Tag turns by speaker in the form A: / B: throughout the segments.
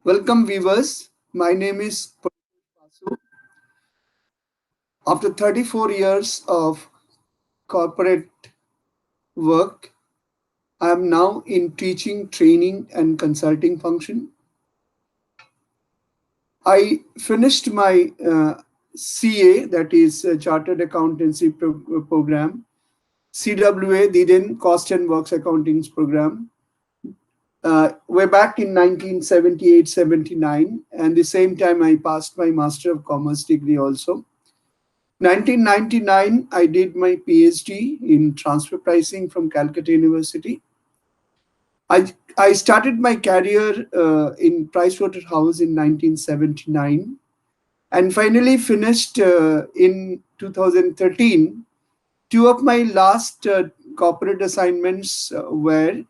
A: Welcome, viewers. My name is Paritosh Basu. After 34 years of corporate work, I am now in teaching, training, and consulting function. I finished my CA, that is Chartered Accountancy Program, CWA, the then Cost and Works Accounting Program, way back in 1978-79, and the same time I passed my Master of Commerce degree also. 1999, I did my PhD in transfer pricing from Calcutta University. I started my career in Pricewaterhouse in 1979 and finally finished in 2013. Two of my last corporate assignments were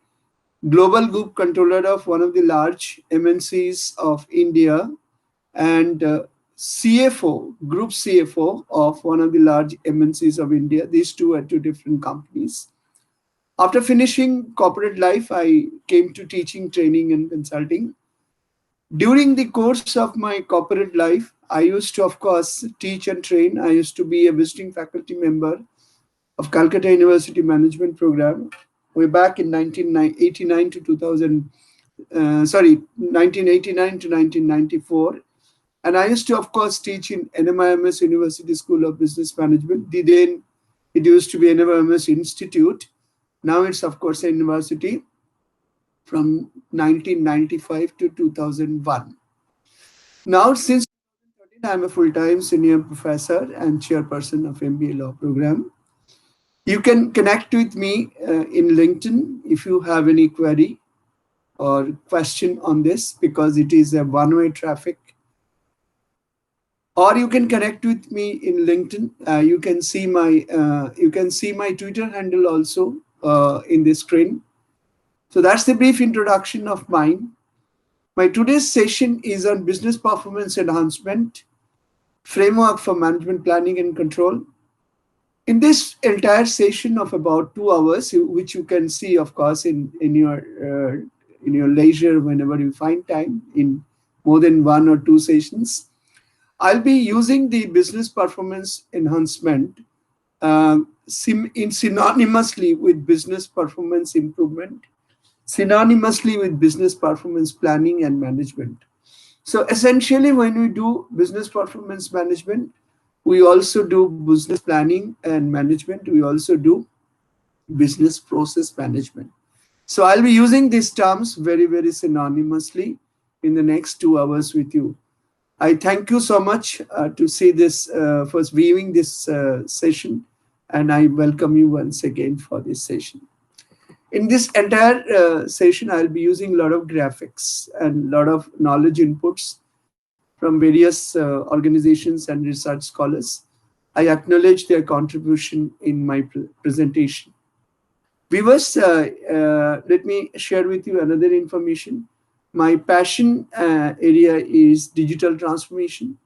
A: Global Group Controller of one of the large MNCs of India and CFO, Group CFO of one of the large MNCs of India. These two are two different companies. After finishing corporate life, I came to teaching, training, and consulting. During the course of my corporate life, I used to, of course, teach and train. I used to be a visiting faculty member of Calcutta University Management Program way back in 1989 to 2000, 1989 to 1994. And I used to, of course, teach in NMIMS University School of Business Management. Then it used to be NMIMS Institute. Now it's, of course, a university from 1995 to 2001. Now, since 2013, I'm a full-time senior professor and chairperson of MBA Law Program. You can connect with me in LinkedIn if you have any query or question on this, because it is a one-way traffic. Or you can connect with me in LinkedIn. You can see my Twitter handle also in the screen. So that's the brief introduction of mine. My today's session is on business performance enhancement, framework for management planning and control. In this entire session of about 2 hours, which you can see, of course, in your leisure whenever you find time, in more than 1 or 2 sessions, I'll be using the business performance enhancement synonymously with business performance improvement, synonymously with business performance planning and management. So essentially, when we do business performance management, we also do business planning and management. We also do business process management. So I'll be using these terms very, very synonymously in the next 2 hours with you. I thank you so much to see this, first viewing this session, and I welcome you once again for this session. In this entire session, I'll be using a lot of graphics and a lot of knowledge inputs from various organizations and research scholars. I acknowledge their contribution in my presentation. Viewers, let me share with you another information. My passion area is digital transformation.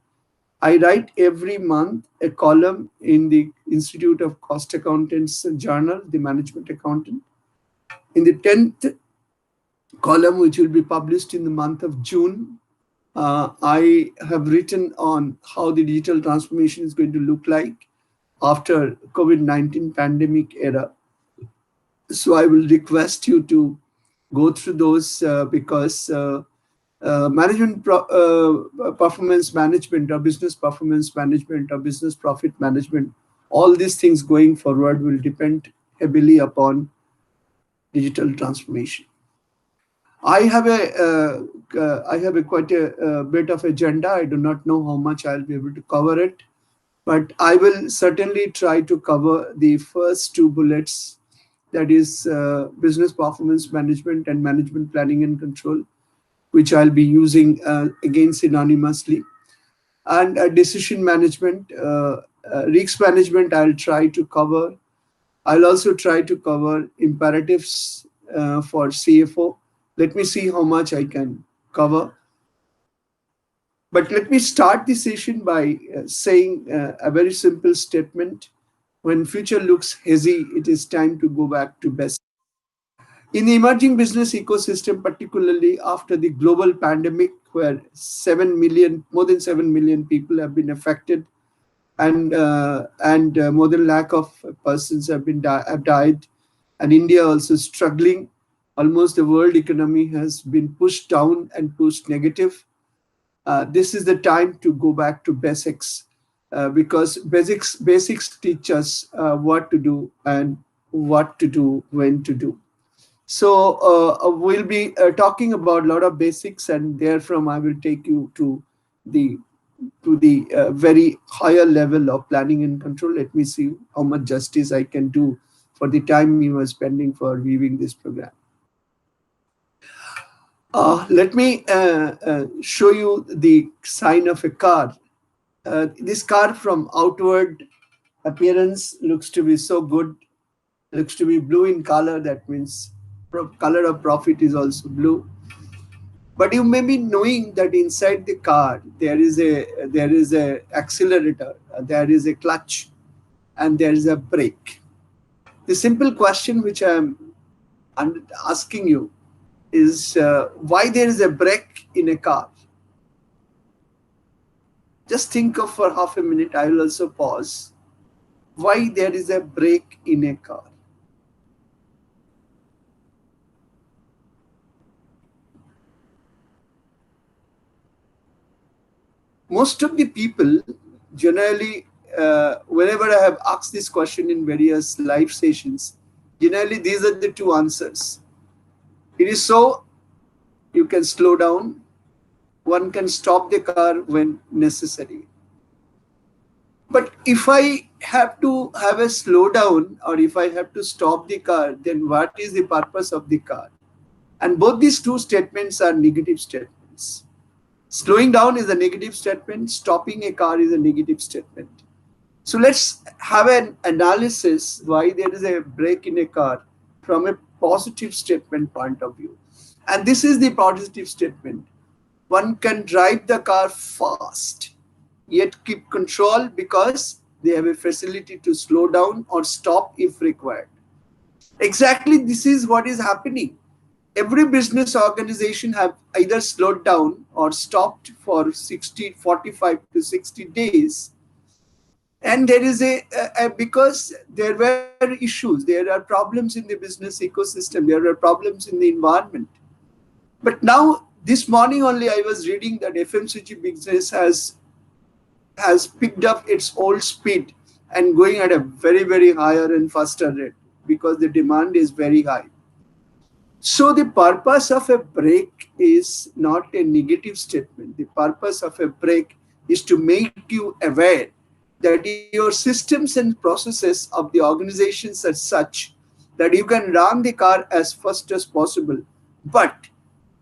A: I write every month a column in the Institute of Cost Accountants journal, The Management Accountant. In the 10th column, which will be published in the month of June, I have written on how the digital transformation is going to look like after COVID-19 pandemic era. So I will request you to go through those because performance management or business performance management or business profit management, all these things going forward will depend heavily upon digital transformation. I have quite a bit of agenda. I do not know how much I'll be able to cover it, but I will certainly try to cover the first 2 bullets, that is business performance management and management planning and control, which I'll be using again synonymously. And decision management, risk management, I'll try to cover. I'll also try to cover imperatives for CFO. Let me see how much I can cover. But let me start the session by saying a very simple statement. When future looks hazy, it is time to go back to basics. In the emerging business ecosystem, particularly after the global pandemic where 7 million, more than 7 million people have been affected, and more than lakh of persons have died, and India also struggling. Almost the world economy has been pushed down and pushed negative. This is the time to go back to basics, because basics teach us what to do and what to do, when to do. So we'll be talking about a lot of basics, and therefrom I will take you the the very higher level of planning and control. Let me see how much justice I can do for the time you are spending for viewing this program. Let me show you the sign of a car. This car from outward appearance looks to be so good, looks to be blue in color. That means color of profit is also blue. But you may be knowing that inside the car there is a accelerator, there is a clutch, and there is a brake. The simple question which I'm asking you is why there is a brake in a car. Just think of for half a minute. I will also pause. Why there is a brake in a car? Most of the people generally, whenever I have asked this question in various live sessions, generally these are the two answers. It is so you can slow down, one can stop the car when necessary. But if I have to have a slowdown or if I have to stop the car, then what is the purpose of the car? And both these two statements are negative statements. Slowing down is a negative statement, stopping a car is a negative statement. So let's have an analysis why there is a brake in a car from a positive statement point of view. And this is the positive statement. One can drive the car fast, yet keep control because they have a facility to slow down or stop if required. Exactly this is what is happening. Every business organization have either slowed down or stopped for 45 to 60 days. And there is because there were issues, there are problems in the business ecosystem, there are problems in the environment. But now, this morning only, I was reading that FMCG business has picked up its old speed and going at a very, very higher and faster rate because the demand is very high. So the purpose of a break is not a negative statement. The purpose of a break is to make you aware that your systems and processes of the organizations are such that you can run the car as fast as possible. But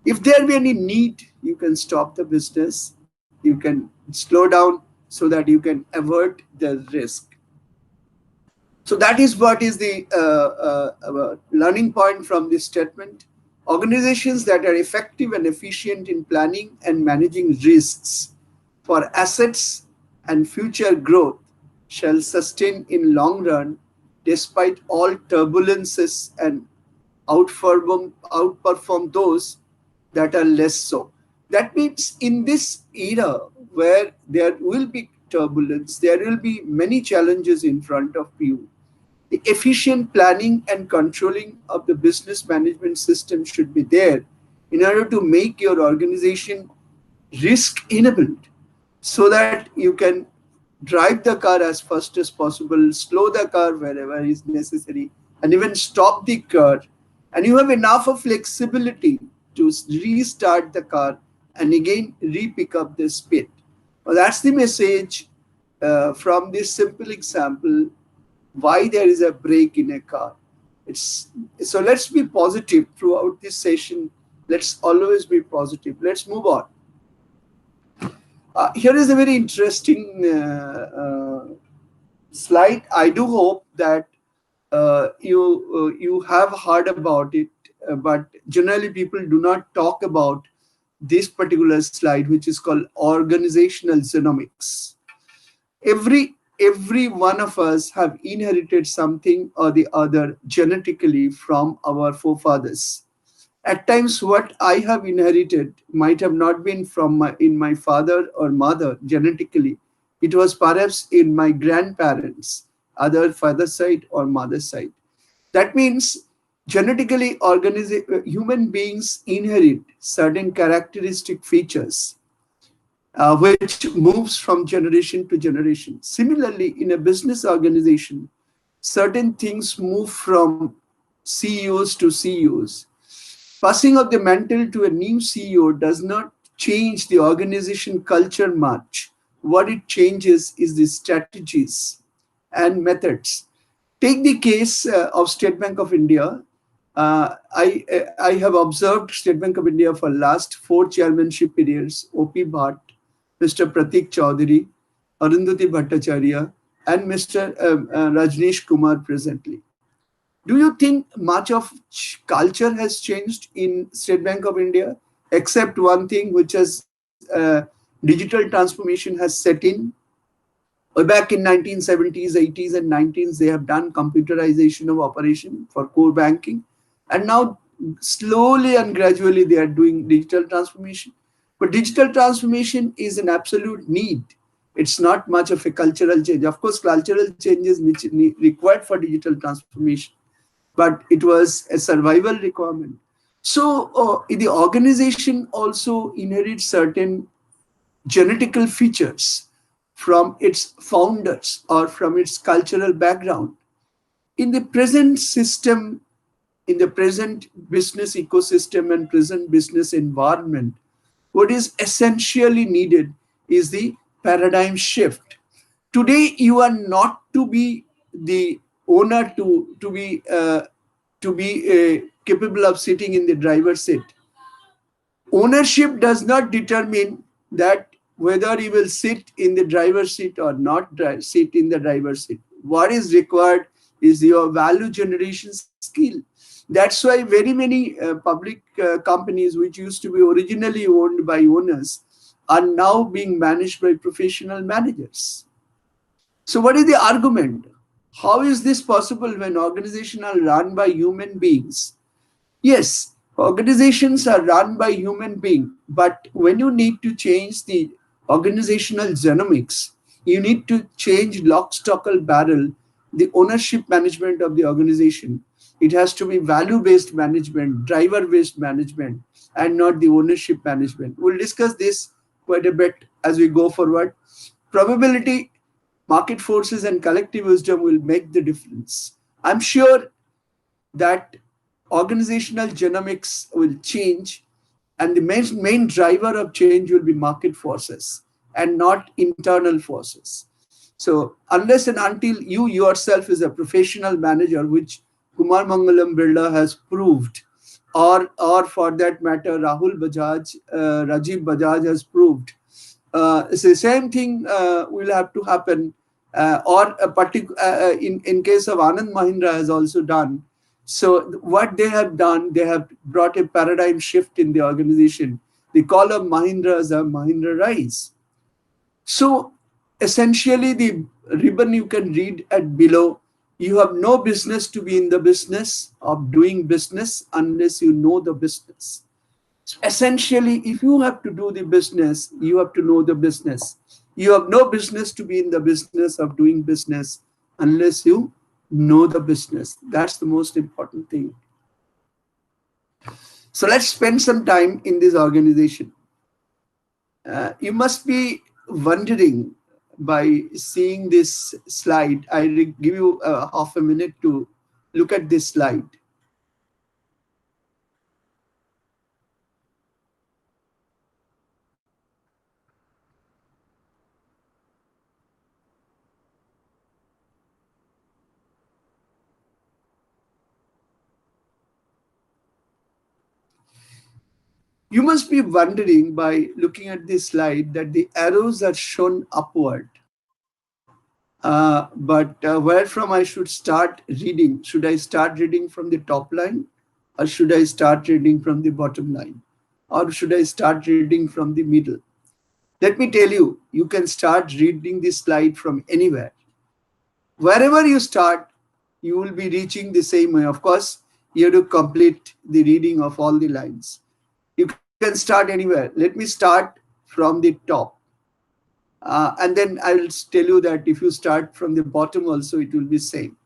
A: if there be any need, you can stop the business, you can slow down so that you can avert the risk. So that is what is the learning point from this statement. Organizations that are effective and efficient in planning and managing risks for assets and future growth shall sustain in long run despite all turbulences and outperform those that are less so. That means in this era where there will be turbulence, there will be many challenges in front of you. The efficient planning and controlling of the business management system should be there in order to make your organization risk enabled so that you can drive the car as fast as possible, slow the car wherever is necessary, and even stop the car. And you have enough of flexibility to restart the car and again re-pick up the speed. Well, that's the message from this simple example why there is a brake in a car. So let's be positive throughout this session. Let's always be positive. Let's move on. Here is a very interesting slide. I do hope that you have heard about it, but generally people do not talk about this particular slide, which is called organizational genomics. Every one of us have inherited something or the other genetically from our forefathers. At times, what I have inherited might have not been from my father or mother genetically. It was perhaps in my grandparents, other father side or mother side. That means genetically human beings inherit certain characteristic features which moves from generation to generation. Similarly, in a business organization, certain things move from CEOs to CEOs. Passing of the mantle to a new CEO does not change the organization culture much. What it changes is the strategies and methods. Take the case of State Bank of India. I have observed State Bank of India for last four chairmanship periods, OP Bhatt, Mr. Pratik Chaudhary, Arundhati Bhattacharya, and Mr. Rajneesh Kumar presently. Do you think much of culture has changed in State Bank of India, except one thing, which is digital transformation has set in? Back in 1970s, 80s, and 90s, they have done computerization of operation for core banking, and now slowly and gradually they are doing digital transformation. But digital transformation is an absolute need. It's not much of a cultural change. Of course, cultural changes required for digital transformation, but it was a survival requirement. So the organization also inherits certain genetical features from its founders or from its cultural background. In the present system, in the present business ecosystem and present business environment, what is essentially needed is the paradigm shift. Today, you are not to be the owner to be capable of sitting in the driver's seat. Ownership does not determine that whether you will sit in the driver's seat or not sit in the driver's seat. What is required is your value generation skill. That's why very many public companies which used to be originally owned by owners are now being managed by professional managers. So what is the argument? How is this possible when organizations are run by human beings? Yes, organizations are run by human beings, but when you need to change the organizational genomics, you need to change lock, stock, and barrel the ownership management of the organization. It has to be value-based management, driver-based management, and not the ownership management. We'll discuss this quite a bit as we go forward. Probability, market forces, and collective wisdom will make the difference. I'm sure that organizational genomics will change, and the main driver of change will be market forces and not internal forces. So unless and until you yourself is a professional manager, which Kumar Mangalam Birla has proved, or for that matter Rahul Bajaj, Rajiv Bajaj has proved, it's the same thing will have to happen, or in case of Anand Mahindra has also done. So what they have done, they have brought a paradigm shift in the organization. The call of Mahindra is a Mahindra Rise. So essentially, the ribbon you can read at below, you have no business to be in the business of doing business unless you know the business. So essentially, if you have to do the business, you have to know the business. You have no business to be in the business of doing business unless you know the business. That's the most important thing. So let's spend some time in this organization. You must be wondering by seeing this slide. I give you half a minute to look at this slide. You must be wondering by looking at this slide that the arrows are shown upward. But where from I should start reading? Should I start reading from the top line, or should I start reading from the bottom line, or should I start reading from the middle? Let me tell you, you can start reading this slide from anywhere. Wherever you start, you will be reaching the same way. Of course, you have to complete the reading of all the lines. You can start anywhere. Let me start from the top. And then I'll tell you that if you start from the bottom also, it will be same.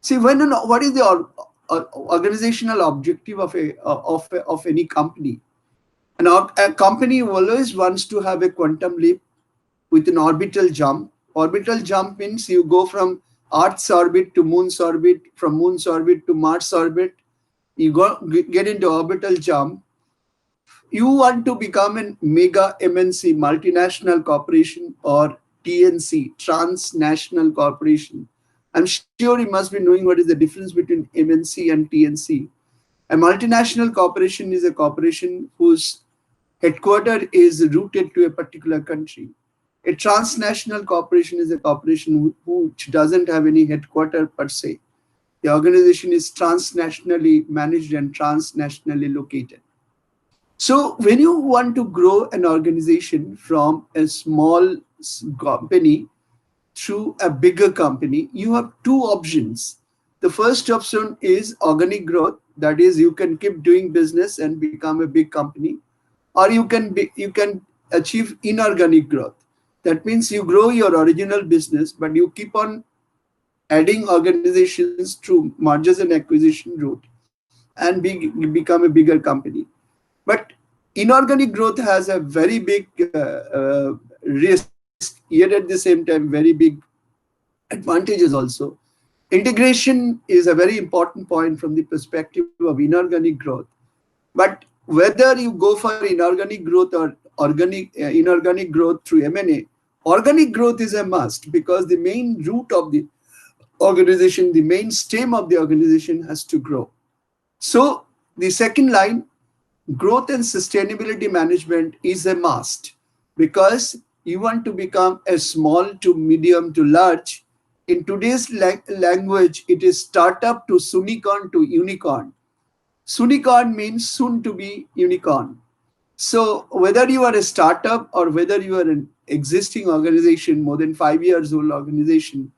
A: See, what is the organizational objective of any company? A company always wants to have a quantum leap with an orbital jump. Orbital jump means you go from Earth's orbit to Moon's orbit, from Moon's orbit to Mars orbit. You get into orbital jump. You want to become a mega MNC, multinational corporation, or TNC, transnational corporation. I'm sure you must be knowing what is the difference between MNC and TNC. A multinational corporation is a corporation whose headquarter is rooted to a particular country. A transnational corporation is a corporation which doesn't have any headquarter per se. The organization is transnationally managed and transnationally located. So when you want to grow an organization from a small company to a bigger company, you have two options. The first option is organic growth. That is, you can keep doing business and become a big company, or you can achieve inorganic growth. That means you grow your original business, but you keep on adding organizations through mergers and acquisition route and become a bigger company. But inorganic growth has a very big risk, yet at the same time, very big advantages also. Integration is a very important point from the perspective of inorganic growth. But whether you go for inorganic growth or inorganic growth through M&A, organic growth is a must, because the main root of the organization, the main stem of the organization has to grow. So the second line, growth and sustainability management, is a must, because you want to become a small to medium to large. In today's language, it is startup to unicorn to unicorn. Unicorn means soon to be unicorn. So whether you are a startup or whether you are an existing organization, more than 5 years old organization,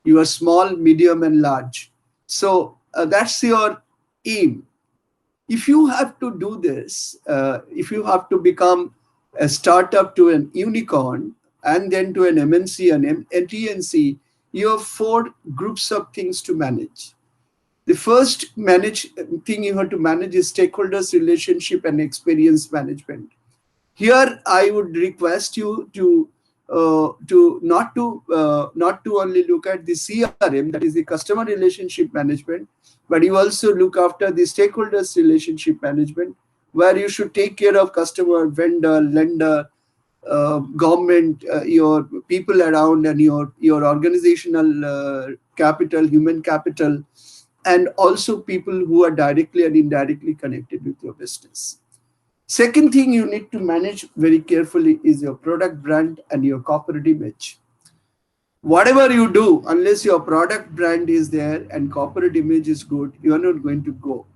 A: you are small, medium, and large. So that's your aim. If you have to do this, if you have to become a startup to an unicorn and then to an MNC and a TNC, you have 4 groups of things to manage. The first thing you have to manage is stakeholders relationship and experience management. Here, I would request you to not to only look at the CRM, that is the customer relationship management, but you also look after the stakeholders relationship management, where you should take care of customer, vendor, lender, government, your people around, and your organizational capital, human capital, and also people who are directly and indirectly connected with your business. Second thing you need to manage very carefully is your product brand and your corporate image. Whatever you do, unless your product brand is there and corporate image is good, you are not going to go.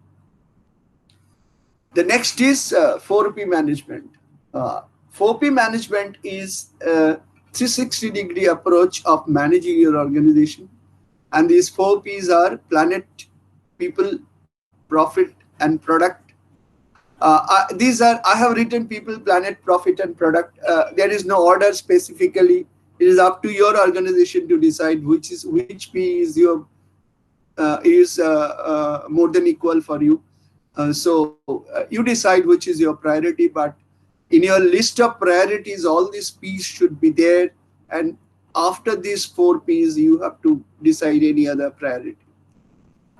A: The next is 4P management. 4P management is a 360-degree approach of managing your organization. And these 4 P's are planet, people, profit, and product. I have written people, planet, profit, and product. There is no order specifically. It is up to your organization to decide which P is more than equal for you. So you decide which is your priority, but in your list of priorities, all these P's should be there. And after these 4 P's, you have to decide any other priority.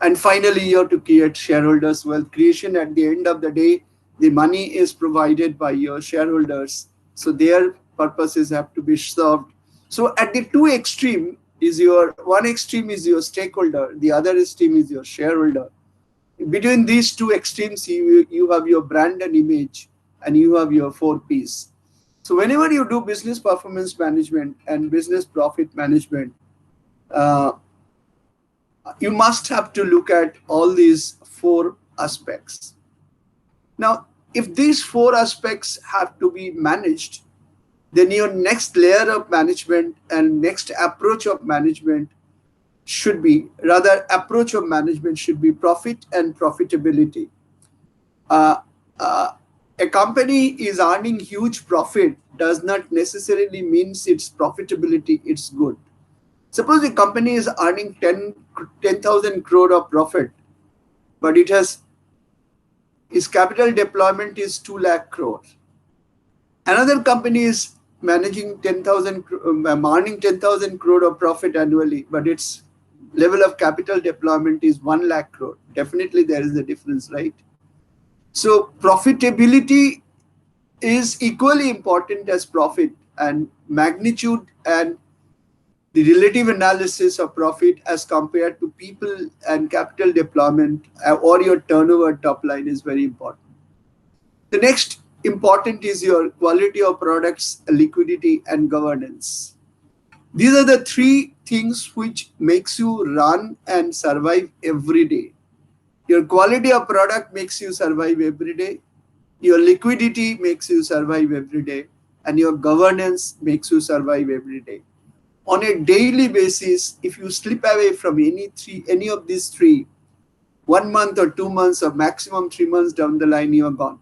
A: And finally, you have to create shareholders' wealth creation. At the end of the day, the money is provided by your shareholders, so their purposes have to be served. So at the two extreme is one extreme is your stakeholder, the other extreme is your shareholder. Between these two extremes, you have your brand and image, and you have your 4 P's. So whenever you do business performance management and business profit management, you must have to look at all these 4 aspects. Now, if these 4 aspects have to be managed, then your next layer of management and next approach of management should be, rather approach of management should be profit and profitability. uh, uh, a company is earning huge profit does not necessarily means its profitability it's good. Suppose a company is earning 10,000 crore of profit, but it has its capital deployment is 2 lakh crore. Another company is managing 10,000, earning 10,000 crore of profit annually, but its level of capital deployment is 1 lakh crore. Definitely there is a difference, right? So profitability is equally important as profit, and magnitude and the relative analysis of profit as compared to people and capital deployment or your turnover top line is very important. The next important is your quality of products, liquidity, and governance. These are the three things which makes you run and survive every day. Your quality of product makes you survive every day. Your liquidity makes you survive every day. And your governance makes you survive every day. On a daily basis, if you slip away from any of these three, 1 month or 2 months or maximum 3 months down the line, you are gone.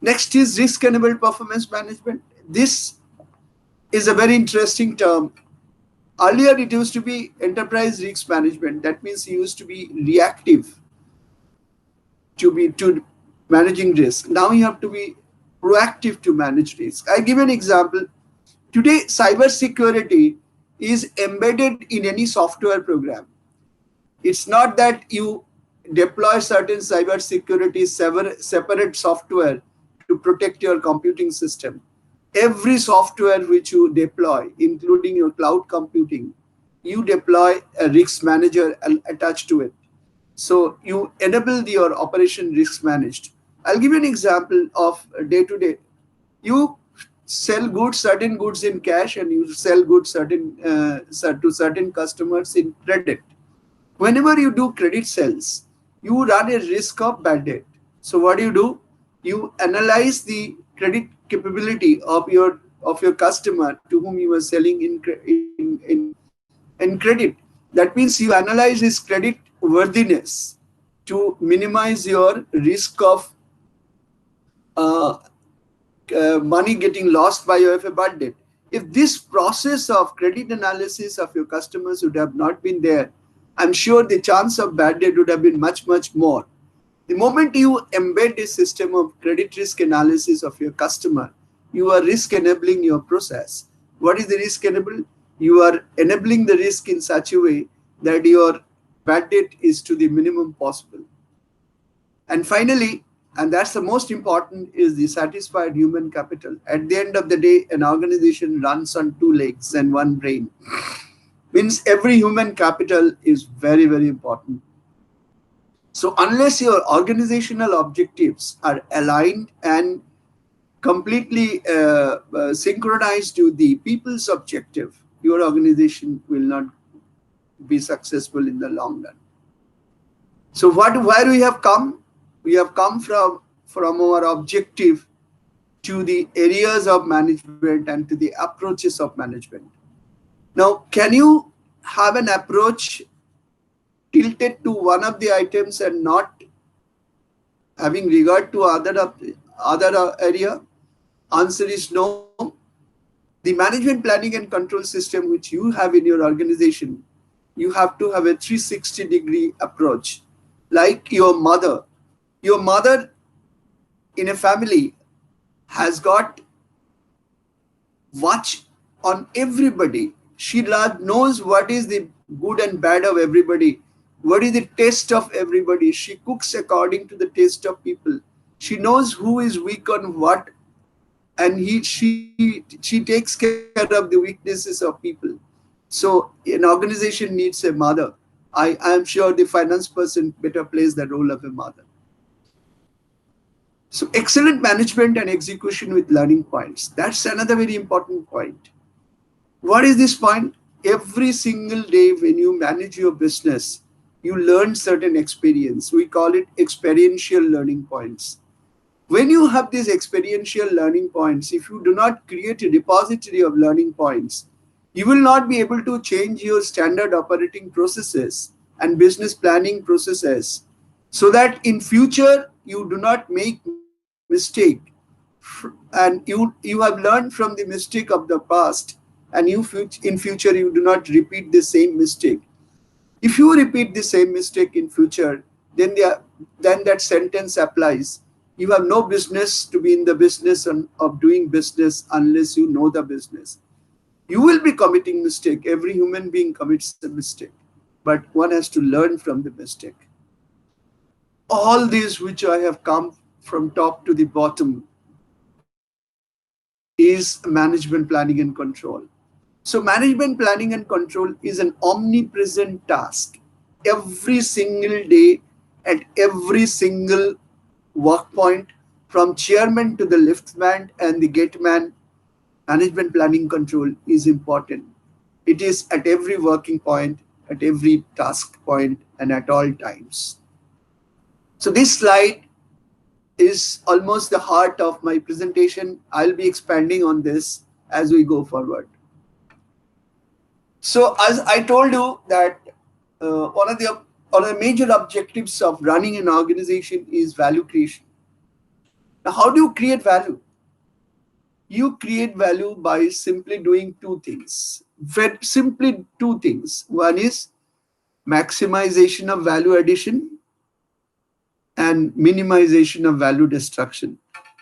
A: Next is risk-enabled performance management. This is a very interesting term. Earlier, it used to be enterprise risk management. That means you used to be reactive to managing risk. Now you have to be proactive to manage risk. I give an example. Today, cybersecurity is embedded in any software program. It's not that you deploy certain cybersecurity separate software to protect your computing system. Every software which you deploy, including your cloud computing, you deploy a risk manager attached to it. So you enable your operation risk managed. I'll give you an example of day to day. You sell goods, certain goods in cash, and you sell goods to certain customers in credit. Whenever you do credit sales, you run a risk of bad debt. So what do? You analyze the credit capability of your customer to whom you are selling in credit. That means you analyze his credit worthiness to minimize your risk of uh, money getting lost by way of a bad debt. If this process of credit analysis of your customers would have not been there, I'm sure the chance of bad debt would have been much, much more. The moment you embed a system of credit risk analysis of your customer, you are risk enabling your process. What is the risk enable? You are enabling the risk in such a way that your bad debt is to the minimum possible. And finally, and that's the most important, is the satisfied human capital. At the end of the day, an organization runs on 2 legs and 1 brain. Means every human capital is very, very important. So unless your organizational objectives are aligned and completely synchronized to the people's objective, your organization will not be successful in the long run. So where we have come? We have come from our objective to the areas of management and to the approaches of management. Now, can you have an approach tilted to one of the items and not having regard to other area? Answer is no. The management planning and control system which you have in your organization, you have to have a 360-degree approach. Like your mother in a family has got watch on everybody. She knows what is the good and bad of everybody, what is the taste of everybody. She cooks according to the taste of people. She knows who is weak on what, and she takes care of the weaknesses of people. So an organization needs a mother. I am sure the finance person better plays the role of a mother. So excellent management and execution with learning points. That's another very important point. What is this point? Every single day when you manage your business, you learn certain experience. We call it experiential learning points. When you have these experiential learning points, if you do not create a repository of learning points, You will not be able to change your standard operating processes and business planning processes so that in future you do not make mistake and you have learned from the mistake of the past, and in future you do not repeat the same mistake. If you repeat the same mistake in future, then that sentence applies. You have no business to be in the business of doing business unless you know the business. You will be committing mistake. Every human being commits a mistake, but one has to learn from the mistake. All these which I have come from top to the bottom is management planning and control. So management planning and control is an omnipresent task every single day at every single work point, from chairman to the liftman and the gateman. Management planning control is important. It is at every working point, at every task point, and at all times. So this slide is almost the heart of my presentation. I'll be expanding on this as we go forward. So as I told you that one of the major objectives of running an organization is value creation. Now, how do you create value? You create value by simply doing two things. Simply two things. One is maximization of value addition and minimization of value destruction.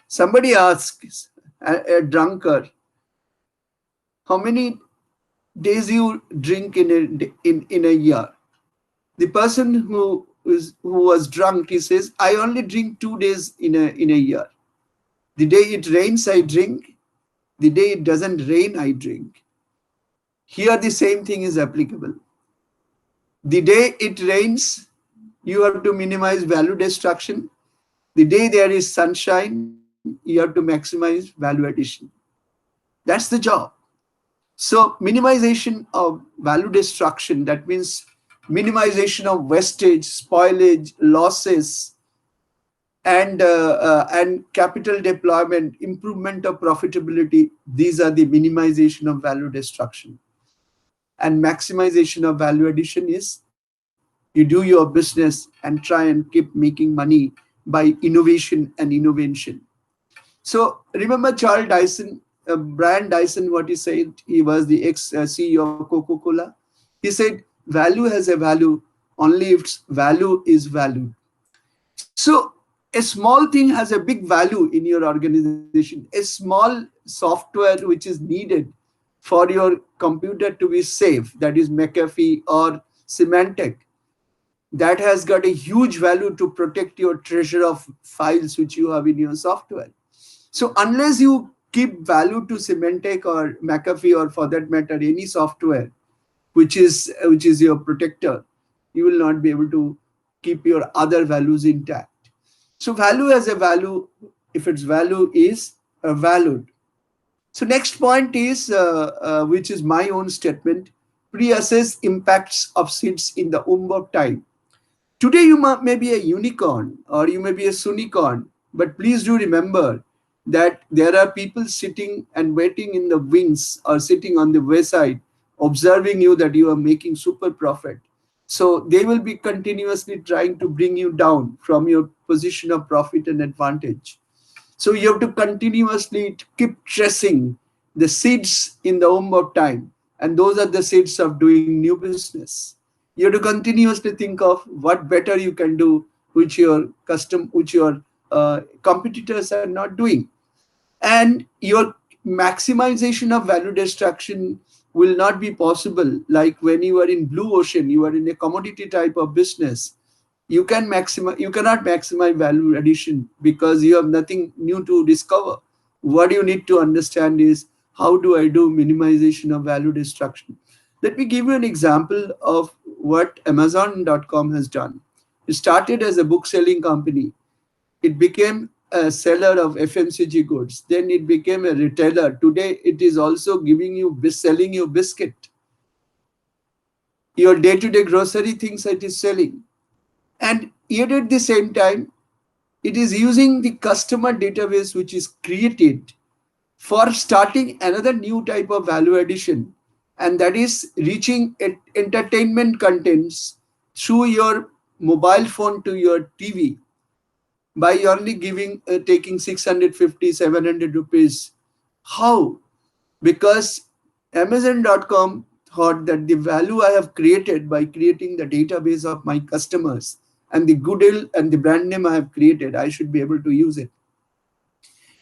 A: Somebody asks a drunkard, how many days you drink in a year? The person who was drunk, he says, I only drink 2 days in a year. The day it rains, I drink. The day it doesn't rain, I drink. Here the same thing is applicable. The day it rains, you have to minimize value destruction. The day there is sunshine, you have to maximize value addition. That's the job. So minimization of value destruction, that means minimization of wastage, spoilage, losses, and capital deployment, improvement of profitability. These are the minimization of value destruction. And maximization of value addition is you do your business and try and keep making money by innovation and invention. So remember Charles Dyson, Brian Dyson, what he said? He was the ex-CEO of Coca-Cola. He said, value has a value only if its value is valued. So a small thing has a big value in your organization. A small software which is needed for your computer to be safe, that is McAfee or Symantec, that has got a huge value to protect your treasure of files which you have in your software. So unless you keep value to Symantec or McAfee, or for that matter any software which is your protector, you will not be able to keep your other values intact. So value as a value, if its value is valued. So next point is, which is my own statement, pre-assess impacts of seeds in the womb of time. Today you may be a unicorn or you may be a sunicorn, but please do remember that there are people sitting and waiting in the wings or sitting on the wayside observing you that you are making super profit. So they will be continuously trying to bring you down from your position of profit and advantage. So you have to continuously keep tracing the seeds in the womb of time. And those are the seeds of doing new business. You have to continuously think of what better you can do, which your competitors are not doing. And your maximization of value destruction will not be possible. Like when you are in blue ocean, you are in a commodity type of business, you cannot maximize value addition because you have nothing new to discover. What you need to understand is, how do I do minimization of value destruction? Let me give you an example of what Amazon.com has done. It started as a book selling company. It became a seller of FMCG goods. Then it became a retailer. Today it is also selling you biscuit. Your day-to-day grocery things it is selling. And yet at the same time, it is using the customer database which is created for starting another new type of value addition. and that is reaching entertainment contents through your mobile phone to your TV by only giving taking 650 700 rupees. How? Because Amazon.com thought that the value I have created by creating the database of my customers and the goodwill and the brand name I have created, I should be able to use it.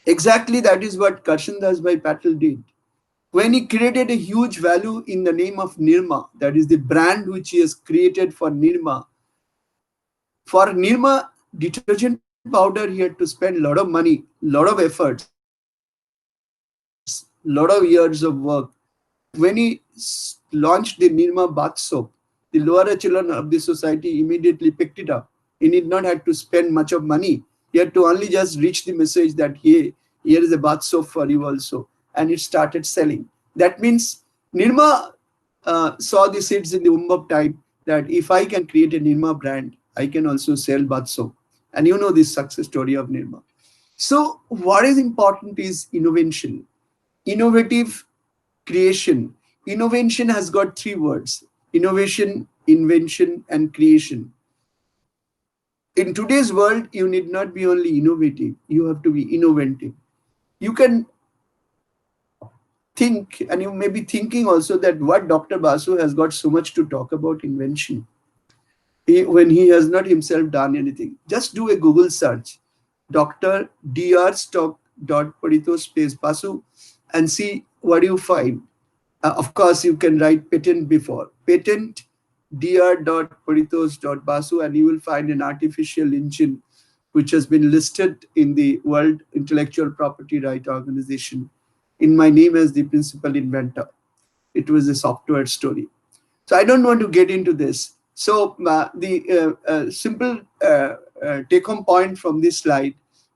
A: Exactly that is what Karshan Das Bhai Patel did. When he created a huge value in the name of Nirma, that is the brand which he has created for Nirma. For Nirma detergent powder, he had to spend a lot of money, lot of efforts, lot of years of work. But when he launched the Nirma bath soap, the lower echelon of the society immediately picked it up. He did not have to spend much of money. He had to only just reach the message that, hey, here is a bath soap for you also. And it started selling. That means Nirma saw the seeds in the womb of time that if I can create a Nirma brand, I can also sell bath soap. And you know this success story of Nirma. So what is important is innovation, innovative creation. Innovation has got three words: innovation, invention, and creation. In today's world, you need not be only innovative, you have to be innovative. You can think, and you may be thinking also that what Dr. Basu has got so much to talk about invention when he has not himself done anything. Just do a Google search, Dr. Dr. Stock Paritosh space Basu, and see what you find. Of course, you can write patent before patent dr.paritosh.basu, and you will find an artificial engine which has been listed in the World Intellectual Property Right Organization in my name as the principal inventor. It was a software story. So I don't want to get into this. So the simple take-home point from this slide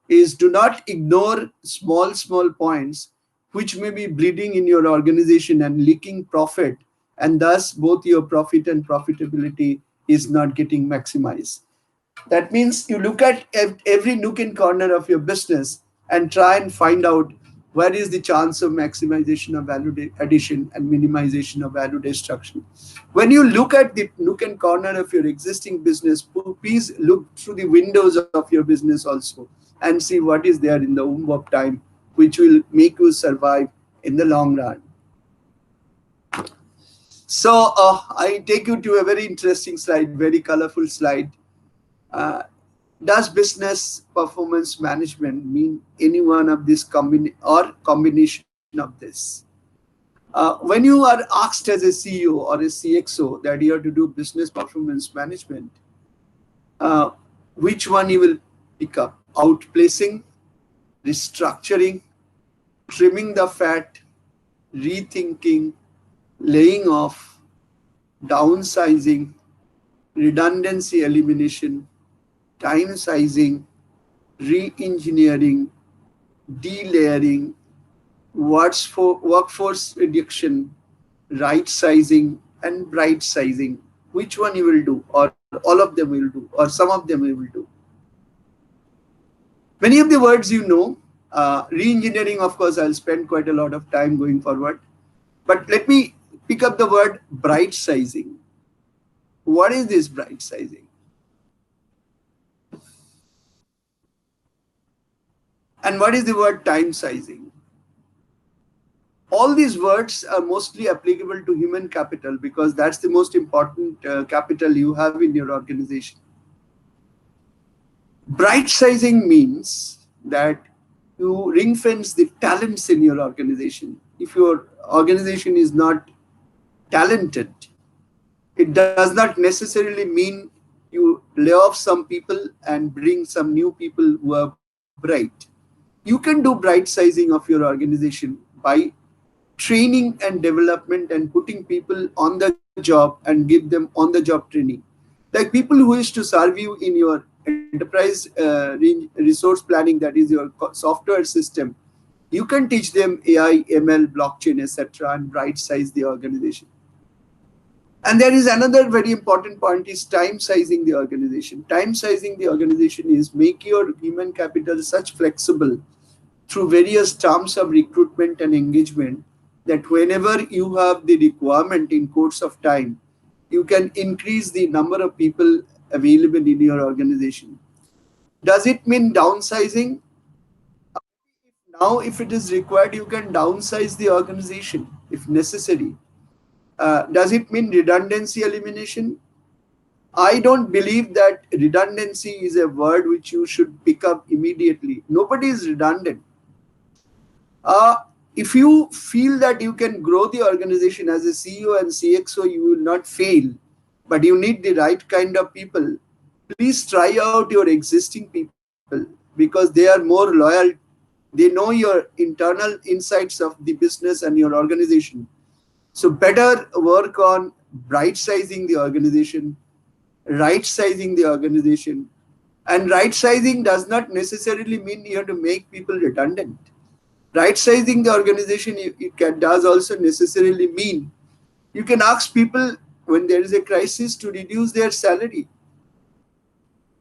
A: is, do not ignore small points which may be bleeding in your organization and leaking profit, and thus both your profit and profitability is not getting maximized. That means you look at every nook and corner of your business and try and find out where is the chance of maximization of value addition and minimization of value destruction. When you look at the nook and corner of your existing business, please look through the windows of your business also and see what is there in the womb of time, which will make you survive in the long run. So I take you to a very interesting slide, very colorful slide. Uh, does business performance management mean any one of this combination of this? When you are asked as a CEO or a CXO that you have to do business performance management, uh, which one you will pick up? Outplacing, restructuring, trimming the fat, rethinking, laying off, downsizing, redundancy elimination, time sizing, re-engineering, delayering, workforce reduction, right sizing, and bright sizing. Which one you will do, or all of them will do, or some of them you will do? Many of the words you know. Re-engineering, of course, I'll spend quite a lot of time going forward. But let me pick up the word bright sizing. What is this bright sizing? And what is the word time sizing? All these words are mostly applicable to human capital because that's the most important capital you have in your organization. Bright sizing means that you ring fence the talents in your organization. If your organization is not talented, it does not necessarily mean you lay off some people and bring some new people who are bright. You can do bright sizing of your organization by training and development and putting people on the job and give them on the job training. Like people who wish to serve you in your enterprise resource planning, that is your software system, you can teach them AI, ML, blockchain, etc., and right size the organization. And there is another very important point is time sizing the organization. Time sizing the organization is make your human capital such flexible through various terms of recruitment and engagement that whenever you have the requirement in course of time, you can increase the number of people available in your organization. Does it mean downsizing? Now, if it is required, you can downsize the organization if necessary. Does it mean redundancy elimination? I don't believe that redundancy is a word which you should pick up immediately. Nobody is redundant. Uh, if you feel that you can grow the organization as a CEO and CXO, you will not fail, but you need the right kind of people. Please try out your existing people because they are more loyal. They know your internal insights of the business and your organization. So better work on right sizing the organization, right sizing the organization. And right sizing does not necessarily mean you have to make people redundant. Right sizing the organization does also necessarily mean you can ask people when there is a crisis to reduce their salary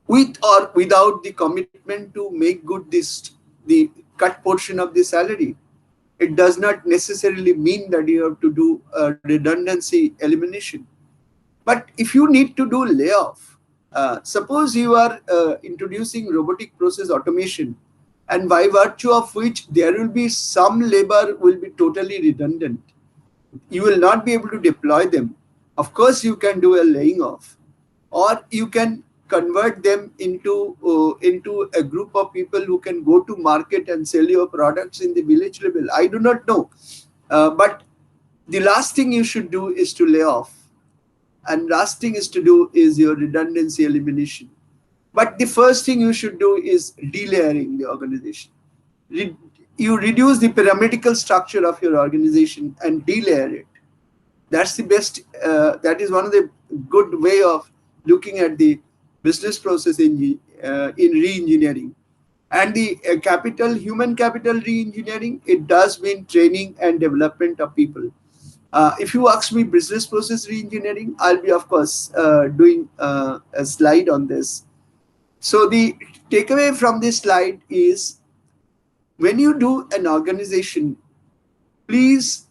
A: with or without the commitment to make good this the cut portion of the salary. It does not necessarily mean that you have to do a redundancy elimination. But if you need to do layoff, suppose you are introducing robotic process automation, and by virtue of which there will be some labor will be totally redundant. You will not be able to deploy them. Of course, you can do a laying off, or you can convert them into a group of people who can go to market and sell your products in the village level. I do not know, but the last thing you should do is to lay off, and last thing is to do is your redundancy elimination. But the first thing you should do is delayering the organization. You reduce the pyramidal structure of your organization and delayer it. That's the best. That is one of the good way of looking at the business process in re-engineering. And the human capital re-engineering, it does mean training and development of people. If you ask me business process re-engineering, I'll be, of course, doing a slide on this. So the takeaway from this slide is when you do an organization, please,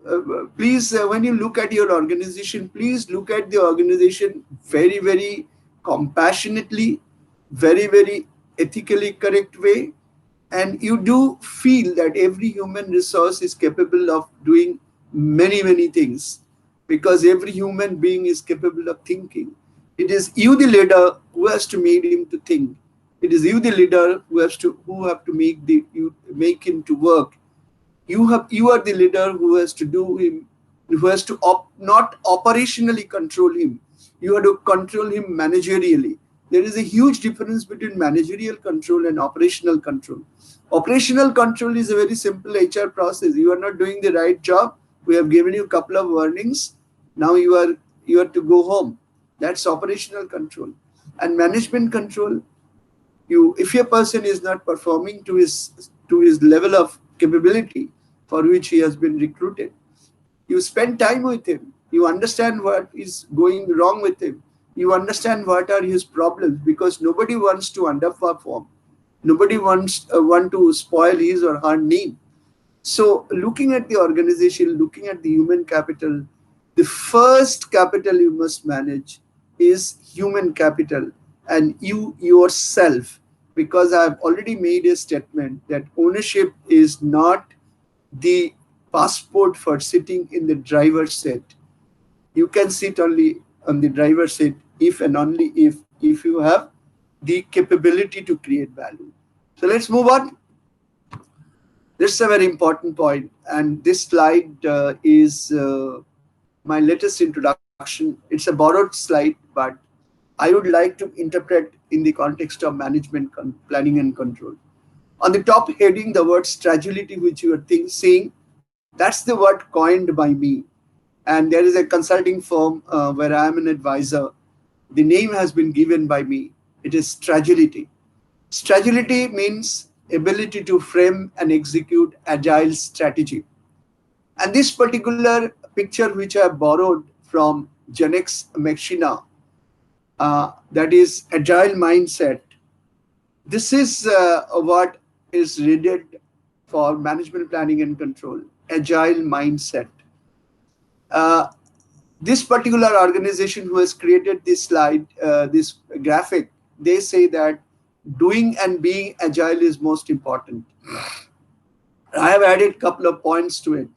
A: when you look at your organization, please look at the organization very, very compassionately, very, very ethically correct way. And you do feel that every human resource is capable of doing many, many things because every human being is capable of thinking. It is you, the leader, who has to make him to think. It is you, the leader, who have to make him to work. You are the leader who has to do him, who has to not operationally control him. You have to control him managerially. There is a huge difference between managerial control and operational control. Operational control is a very simple HR process. You are not doing the right job. We have given you a couple of warnings. Now you are to go home. That's operational control. And management control, if a person is not performing to his level of capability for which he has been recruited, you spend time with him. You understand what is going wrong with him. You understand what are his problems, because nobody wants to underperform. Nobody want to spoil his or her name. So looking at the organization, looking at the human capital, the first capital you must manage is human capital and you yourself, because I've already made a statement that ownership is not the passport for sitting in the driver's seat. You can sit only on the driver's seat if and only if you have the capability to create value. So let's move on. This is a very important point, and this slide is my latest introduction. It's a borrowed slide, but I would like to interpret in the context of management, planning, and control. On the top heading, the word fragility, which you are seeing, that's the word coined by me. And there is a consulting firm where I am an advisor. The name has been given by me. It is fragility. Fragility means ability to frame and execute agile strategy. And this particular picture, which I borrowed from Janex Machina, that is agile mindset. This is what is needed for management planning and control. agile mindset. Uh, this particular organization who has created this slide, this graphic, they say that doing and being agile is most important. I have added a couple of points to it.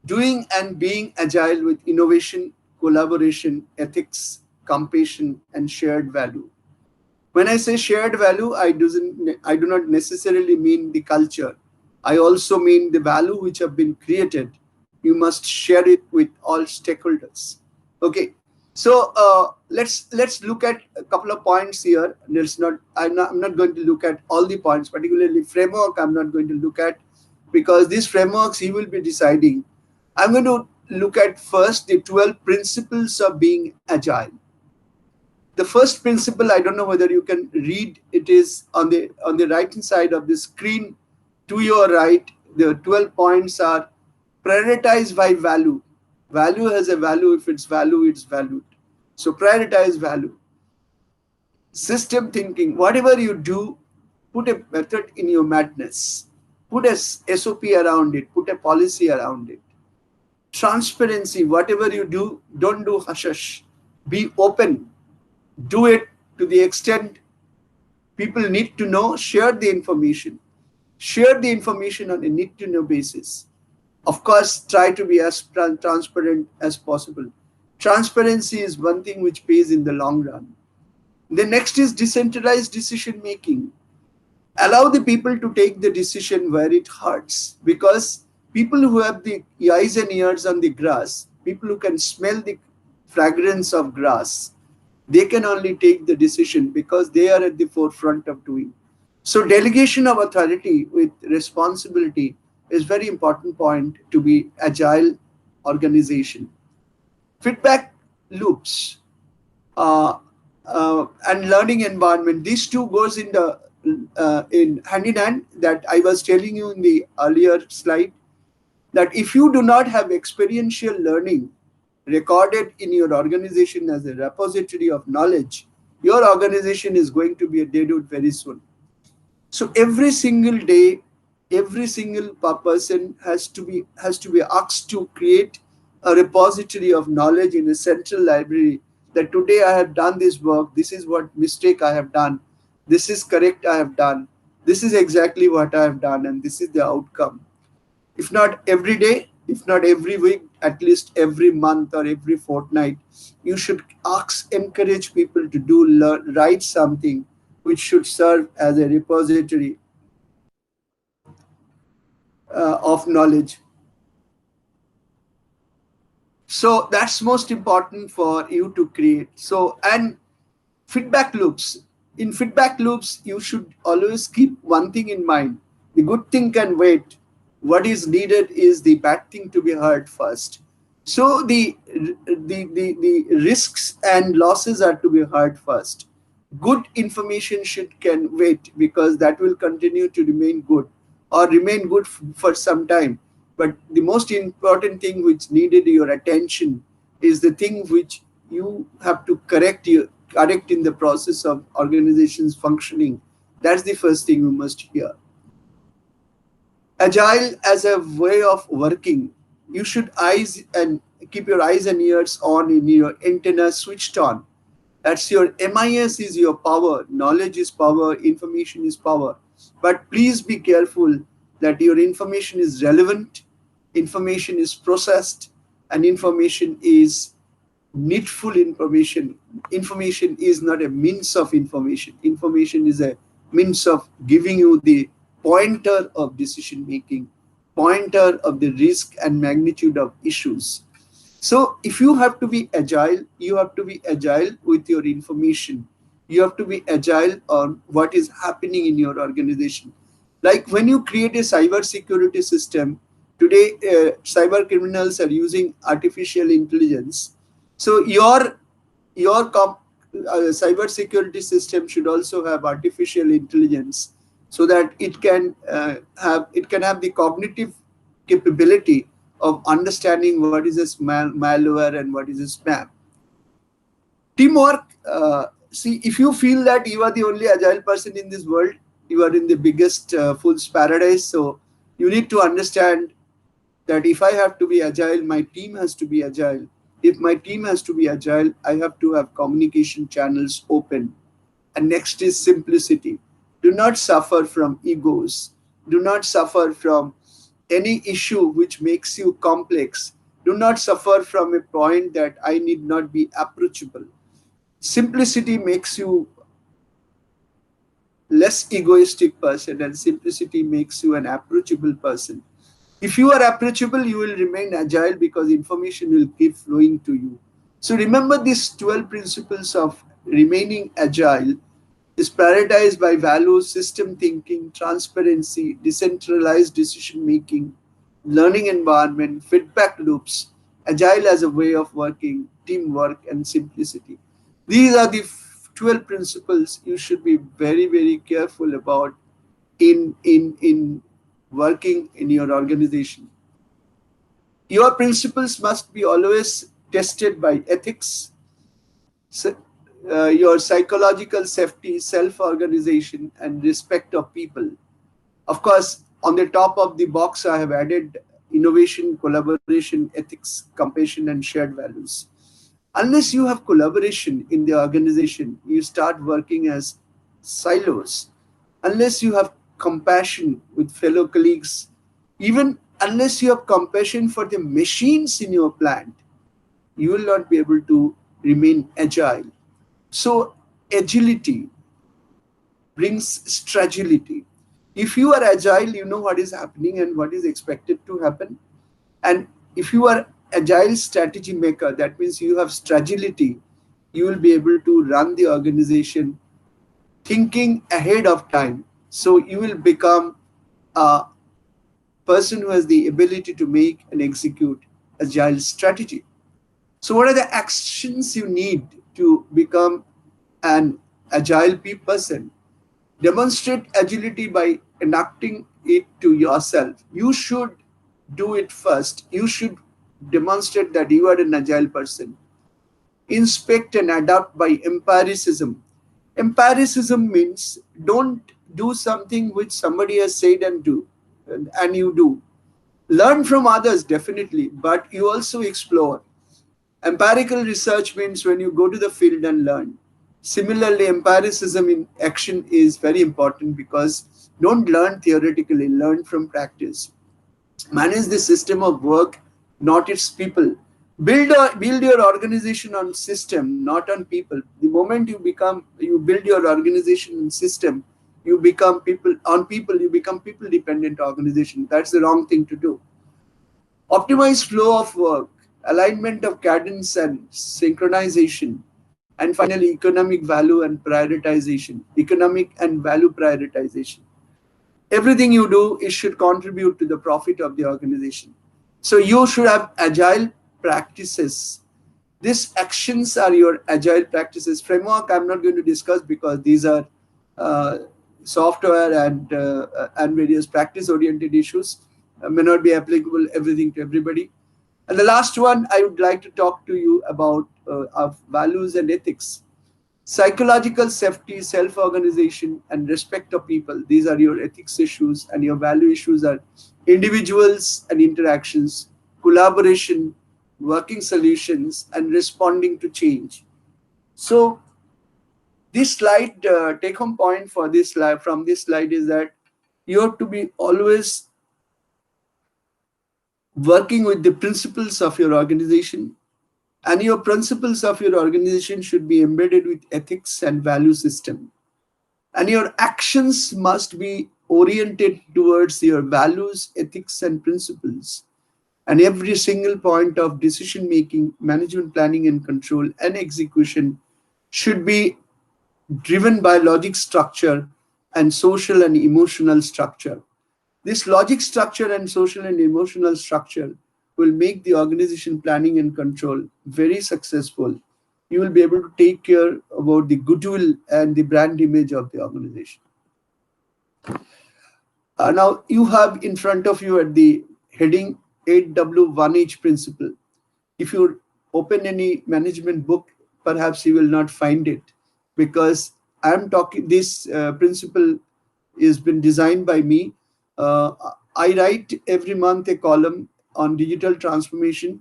A: Doing and being agile with innovation, collaboration, ethics, compassion, and shared value. When I say shared value, I do not necessarily mean the culture. I also mean the value which have been created. You must share it with all stakeholders. Okay, so let's look at a couple of points here. I'm not going to look at all the points, particularly framework. I'm not going to look at, because these frameworks he will be deciding. I'm going to look at first the 12 principles of being agile. The first principle, I don't know whether you can read, it is on the right hand side of the screen to your right. The 12 points are: prioritize by value. Value has a value. If it's value, it's valued. So prioritize value. System thinking. Whatever you do, put a method in your madness. Put a SOP around it. Put a policy around it. Transparency. Whatever you do, don't do hush hush. Be open. Do it to the extent people need to know. Share the information. Share the information on a need to know basis. Of course, try to be as transparent as possible. Transparency is one thing which pays in the long run. The next is decentralized decision making. Allow the people to take the decision where it hurts, because people who have the eyes and ears on the grass, people who can smell the fragrance of grass, they can only take the decision because they are at the forefront of doing. So delegation of authority with responsibility is very important point to be agile organization. Feedback loops and learning environment. These two goes in hand in hand. That I was telling you in the earlier slide, that if you do not have experiential learning recorded in your organization as a repository of knowledge, your organization is going to be a deadwood very soon. So every single day, every single person has to be asked to create a repository of knowledge in a central library, that today I have done this work, this is what mistake I have done, this is correct I have done, this is exactly what I have done, and this is the outcome. If not every day, if not every week, at least every month or every fortnight, you should encourage people to write something which should serve as a repository of knowledge. So that's most important for you to create. So, and feedback loops. In feedback loops, you should always keep one thing in mind: the good thing can wait. What is needed is the bad thing to be heard first. So the risks and losses are to be heard first. Good information can wait, because that will continue to remain good, or remain good for some time. But the most important thing which needed your attention is the thing which you have to correct in the process of organization's functioning. That's the first thing you must hear. Agile as a way of working. You should keep your eyes and ears on, in your antenna switched on. That's your MIS is your power. Knowledge is power. Information is power. But please be careful that your information is relevant, information is processed, and information is needful information. Information is not a means of information. Information is a means of giving you the pointer of decision making, pointer of the risk and magnitude of issues. So if you have to be agile, you have to be agile with your information. You have to be agile on what is happening in your organization. Like when you create a cyber security system, today cyber criminals are using artificial intelligence. So your cyber security system should also have artificial intelligence, so that it can have the cognitive capability of understanding what is a malware and what is a spam. Teamwork. See, if you feel that you are the only agile person in this world, you are in the biggest fool's paradise. So you need to understand that if I have to be agile, my team has to be agile. If my team has to be agile, I have to have communication channels open. And next is simplicity. Do not suffer from egos. Do not suffer from any issue which makes you complex. Do not suffer from a point that I need not be approachable. Simplicity makes you less egoistic person, and simplicity makes you an approachable person. If you are approachable, you will remain agile because information will keep flowing to you. So remember these 12 principles of remaining agile is prioritized by values, system thinking, transparency, decentralized decision making, learning environment, feedback loops, agile as a way of working, teamwork, and simplicity. These are the 12 principles you should be very, very careful about in working in your organization. Your principles must be always tested by ethics, your psychological safety, self organization, and respect of people. Of course, on the top of the box, I have added innovation, collaboration, ethics, compassion, and shared values. Unless you have collaboration in the organization, you start working as silos. Unless you have compassion with fellow colleagues, even unless you have compassion for the machines in your plant, you will not be able to remain agile. So, agility brings strategy. If you are agile, you know what is happening and what is expected to happen. And if you are agile strategy maker, that means you have strategy. You will be able to run the organization thinking ahead of time. So you will become a person who has the ability to make and execute agile strategy. So what are the actions you need to become an agile person? Demonstrate agility by enacting it to yourself. You should do it first. You should demonstrate that you are an agile person. Inspect and adapt by empiricism. Empiricism means don't do something which somebody has said and do, and you do. Learn from others, definitely, but you also explore. Empirical research means when you go to the field and learn. Similarly, empiricism in action is very important because don't learn theoretically, learn from practice. Manage the system of work, not its people. Build your organization on system, not on people. The moment you build your organization on system, you become people, you become people dependent organization. That's the wrong thing to do. Optimize flow of work, alignment of cadence and synchronization, and finally economic value and prioritization. Economic and value prioritization. Everything you do, it should contribute to the profit of the organization. So you should have agile practices. These actions are your agile practices. Framework I'm not going to discuss because these are uh, software and various practice oriented issues. May not be applicable everything to everybody. And the last one I would like to talk to you about of values and ethics. Psychological safety, self organization, and respect of people. These are your ethics issues, and your value issues are individuals and interactions, collaboration, working solutions, and responding to change. So, this slide, take home point for this slide from this slide is that you have to be always working with the principles of your organization, and your principles of your organization should be embedded with ethics and value system, and your actions must be oriented towards your values, ethics, and principles. And every single point of decision making, management planning and control and execution should be driven by logic structure and social and emotional structure. This logic structure and social and emotional structure will make the organization planning and control very successful. You will be able to take care about the goodwill and the brand image of the organization. Now you have in front of you at the heading 8W1H principle. If you open any management book, perhaps you will not find it because I'm talking. This principle has been designed by me. Uh, I write every month a column on digital transformation.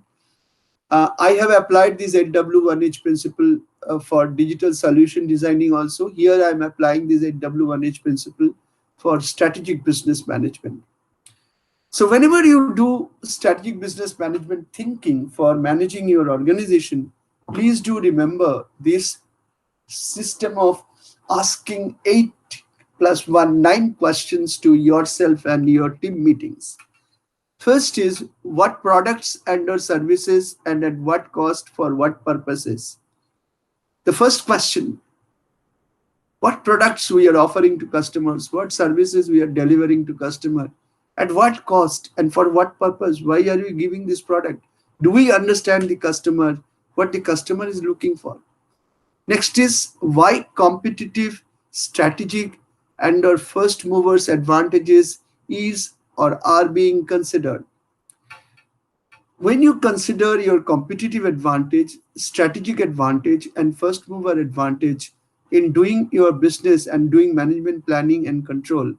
A: I have applied this AW1H principle for digital solution designing also. Here I am applying this AW1H principle for strategic business management. So whenever you do strategic business management thinking for managing your organization, please do remember this system of asking 8 plus 1, 9 questions to yourself and your team meetings. First is what products and or services and at what cost for what purposes. The first question, what products we are offering to customers, what services we are delivering to customer, at what cost and for what purpose, why are we giving this product? Do we understand the customer, what the customer is looking for? Next is why competitive, strategic and or first movers advantages is or are being considered. When you consider your competitive advantage, strategic advantage, and first mover advantage in doing your business and doing management planning and control,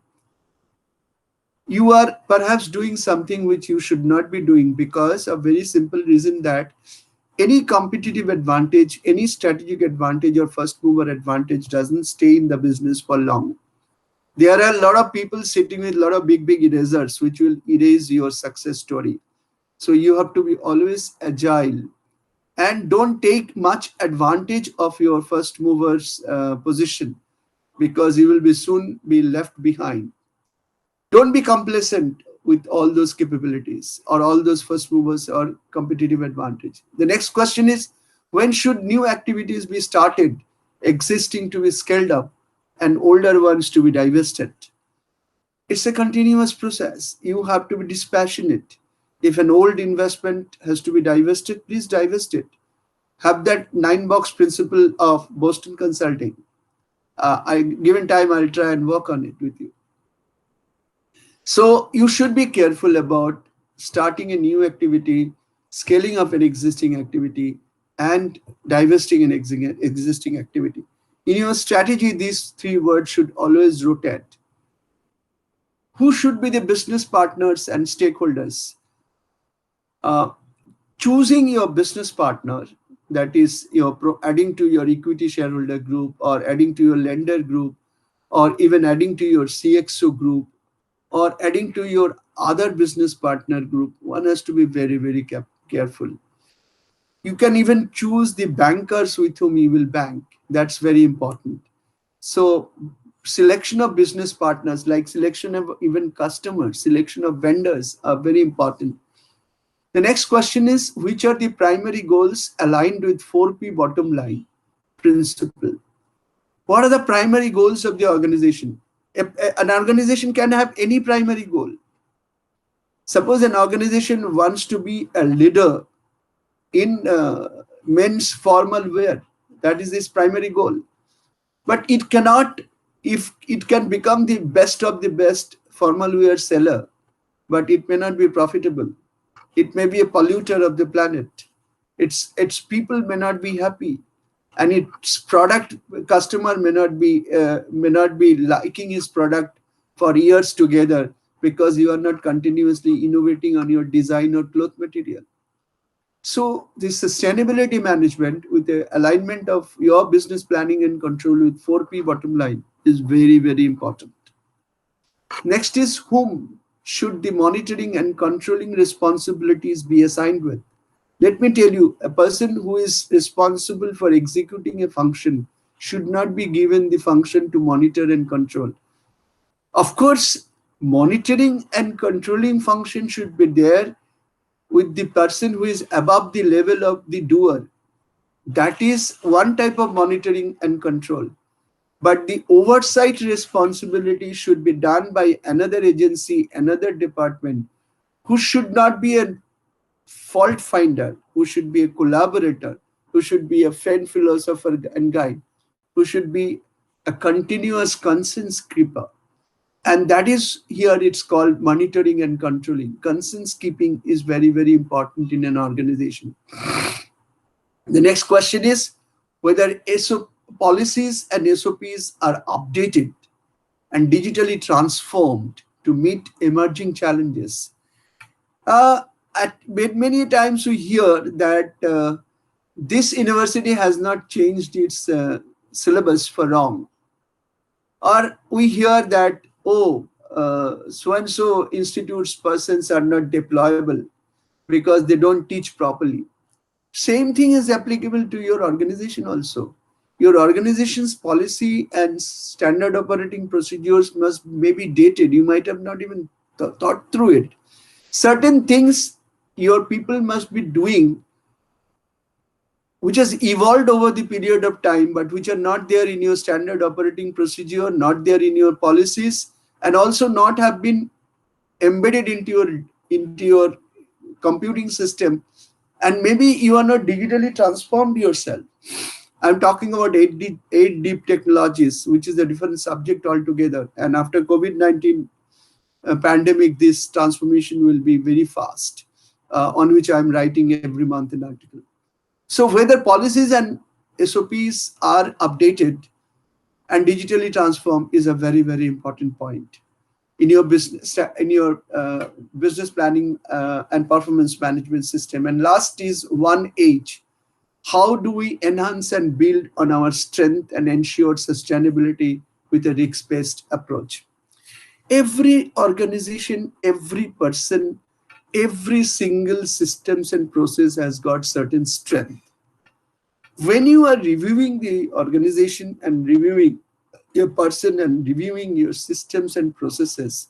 A: you are perhaps doing something which you should not be doing because of very simple reason that any competitive advantage, any strategic advantage or first mover advantage doesn't stay in the business for long. There are a lot of people sitting with a lot of big erasers which will erase your success story. So you have to be always agile and don't take much advantage of your first movers position because you will be soon be left behind. Don't be complacent with all those capabilities or all those first movers or competitive advantage. The next question is, when should new activities be started, existing to be scaled up and older ones to be divested? It's a continuous process. You have to be dispassionate. If an old investment has to be divested, please divest it. Have that 9-box principle of Boston Consulting. Given time, I'll try and work on it with you. So you should be careful about starting a new activity, scaling up an existing activity, and divesting an existing activity. In your strategy, these 3 words should always rotate. Who should be the business partners and stakeholders? Choosing your business partner, that is adding to your equity shareholder group or adding to your lender group or even adding to your CXO group or adding to your other business partner group, one has to be very careful. You can even choose the bankers with whom you will bank. That's very important. So selection of business partners, like selection of even customers, selection of vendors are very important. The next question is, which are the primary goals aligned with 4P bottom line principle? What are the primary goals of the organization? An organization can have any primary goal. Suppose an organization wants to be a leader in men's formal wear. That is its primary goal. But it cannot, if it can become the best of the best formal wear seller, but it may not be profitable. It may be a polluter of the planet. Its people may not be happy, and its product customer may not be liking his product for years together because you are not continuously innovating on your design or cloth material. So the sustainability management with the alignment of your business planning and control with 4P bottom line is very important. Next is, whom should the monitoring and controlling responsibilities be assigned with? Let me tell you, a person who is responsible for executing a function should not be given the function to monitor and control. Of course, monitoring and controlling function should be there with the person who is above the level of the doer. That is one type of monitoring and control. But the oversight responsibility should be done by another agency, another department, who should not be a fault finder, who should be a collaborator, who should be a friend, philosopher, and guide, who should be a continuous conscience keeper. And that is, here it's called monitoring and controlling. Conscience keeping is very important in an organization. The next question is whether policies and SOPs are updated and digitally transformed to meet emerging challenges. I many times we hear that this university has not changed its syllabus for wrong, or we hear that, oh, so and so institutes persons are not deployable because they don't teach properly. Same thing is applicable to your organization also. Your organization's policy and standard operating procedures must maybe dated. You might have not even thought through it. Certain things your people must be doing which has evolved over the period of time, but which are not there in your standard operating procedure, not there in your policies, and also not have been embedded into your computing system, and maybe you are not digitally transformed yourself. I'm talking about eight deep technologies, which is a different subject altogether. And after COVID-19 pandemic, this transformation will be very fast, on which I'm writing every month an article. So whether policies and SOPs are updated and digitally transformed is a very, very important point in your business planning and performance management system. And last is 1H. How do we enhance and build on our strength and ensure sustainability with a risk-based approach? Every organization, every person, every single systems and process has got certain strength. When you are reviewing the organization and reviewing your person and reviewing your systems and processes,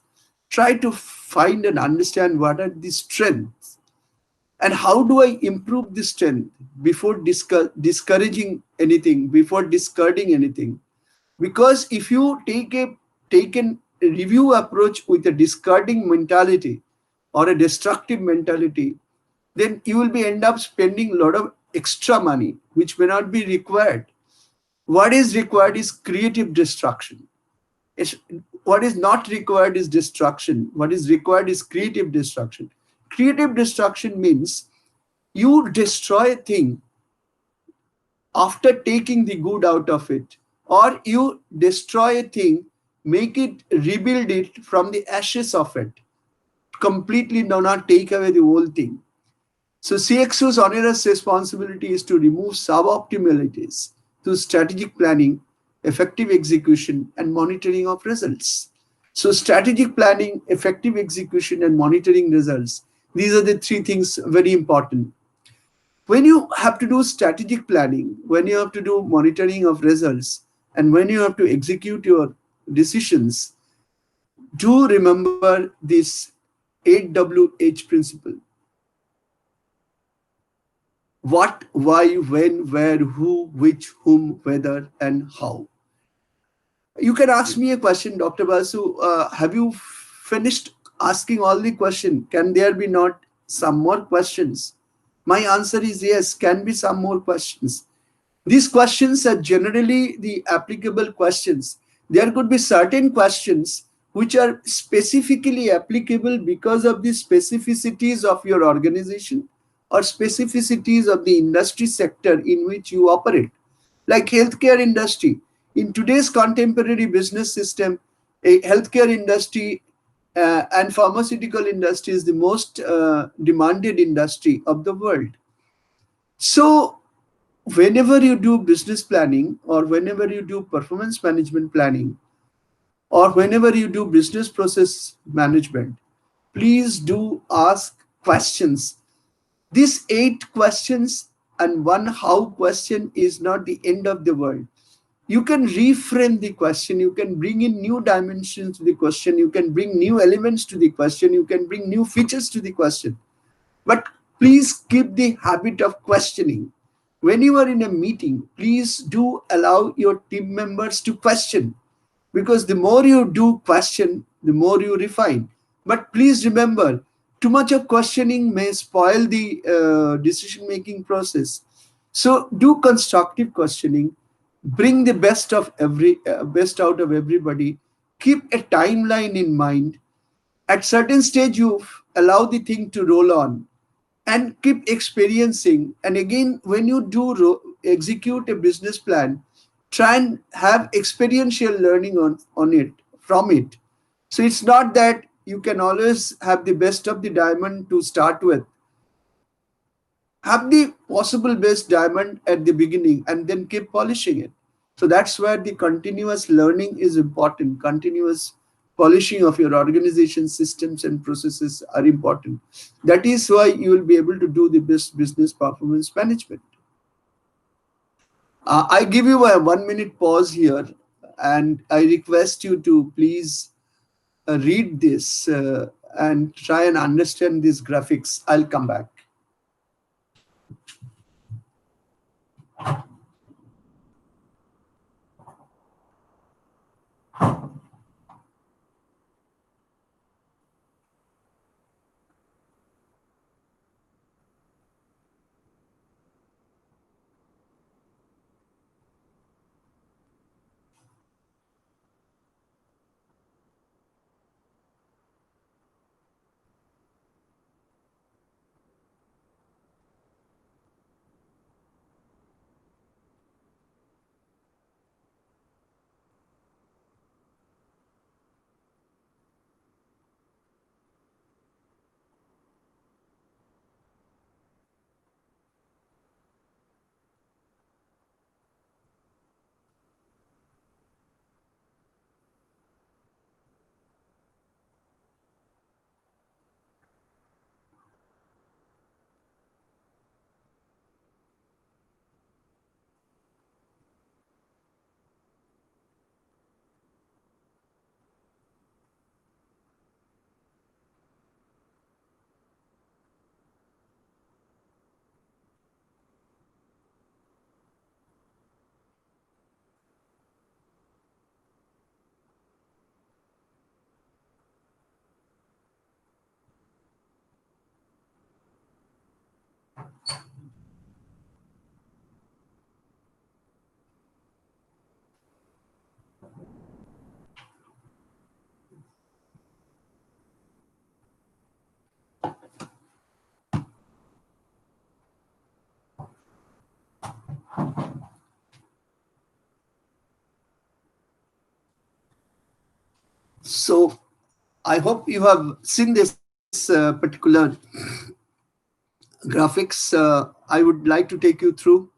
A: try to find and understand what are the strengths and how do I improve the strength before discouraging anything, before discarding anything. Because if you take a review approach with a discarding mentality or a destructive mentality, then you will be end up spending a lot of extra money which may not be required. What is required is creative destruction. What is not required is destruction. What is required is creative destruction. Creative destruction means you destroy a thing after taking the good out of it, or you destroy a thing, make it, rebuild it from the ashes of it, completely do not take away the whole thing. So CXO's onerous responsibility is to remove suboptimalities through strategic planning, effective execution, and monitoring of results. So strategic planning, effective execution, and monitoring results. These are the three things very important. When you have to do strategic planning, when you have to do monitoring of results, and when you have to execute your decisions, do remember this 8WH principle. What, why, when, where, who, which, whom, whether, and how. You can ask me a question, Dr. Basu. Have you finished asking all the questions? Can there be not some more questions? My answer is yes, can be some more questions. These questions are generally the applicable questions. There could be certain questions which are specifically applicable because of the specificities of your organization or specificities of the industry sector in which you operate. Like healthcare industry. In today's contemporary business system, a healthcare industry and pharmaceutical industry is the most demanded industry of the world. So whenever you do business planning or whenever you do performance management planning or whenever you do business process management, please do ask questions. These 8 questions and one how question is not the end of the world. You can reframe the question, you can bring in new dimensions to the question, you can bring new elements to the question, you can bring new features to the question. But please keep the habit of questioning. When you are in a meeting, please do allow your team members to question, because the more you do question, the more you refine. But please remember, too much of questioning may spoil the decision-making process. So do constructive questioning, bring the best out of everybody, keep a timeline in mind. At certain stage, you allow the thing to roll on and keep experiencing. And again, when you do execute a business plan, try and have experiential learning on it, from it. So it's not that you can always have the best of the diamond to start with. Have the possible best diamond at the beginning and then keep polishing it. So that's where the continuous learning is important. Continuous polishing of your organization systems and processes are important. That is why you will be able to do the best business performance management. I give you a 1 minute pause here, and I request you to please read this and try and understand these graphics. I'll come back. So I hope you have seen this particular graphics. I would like to take you through.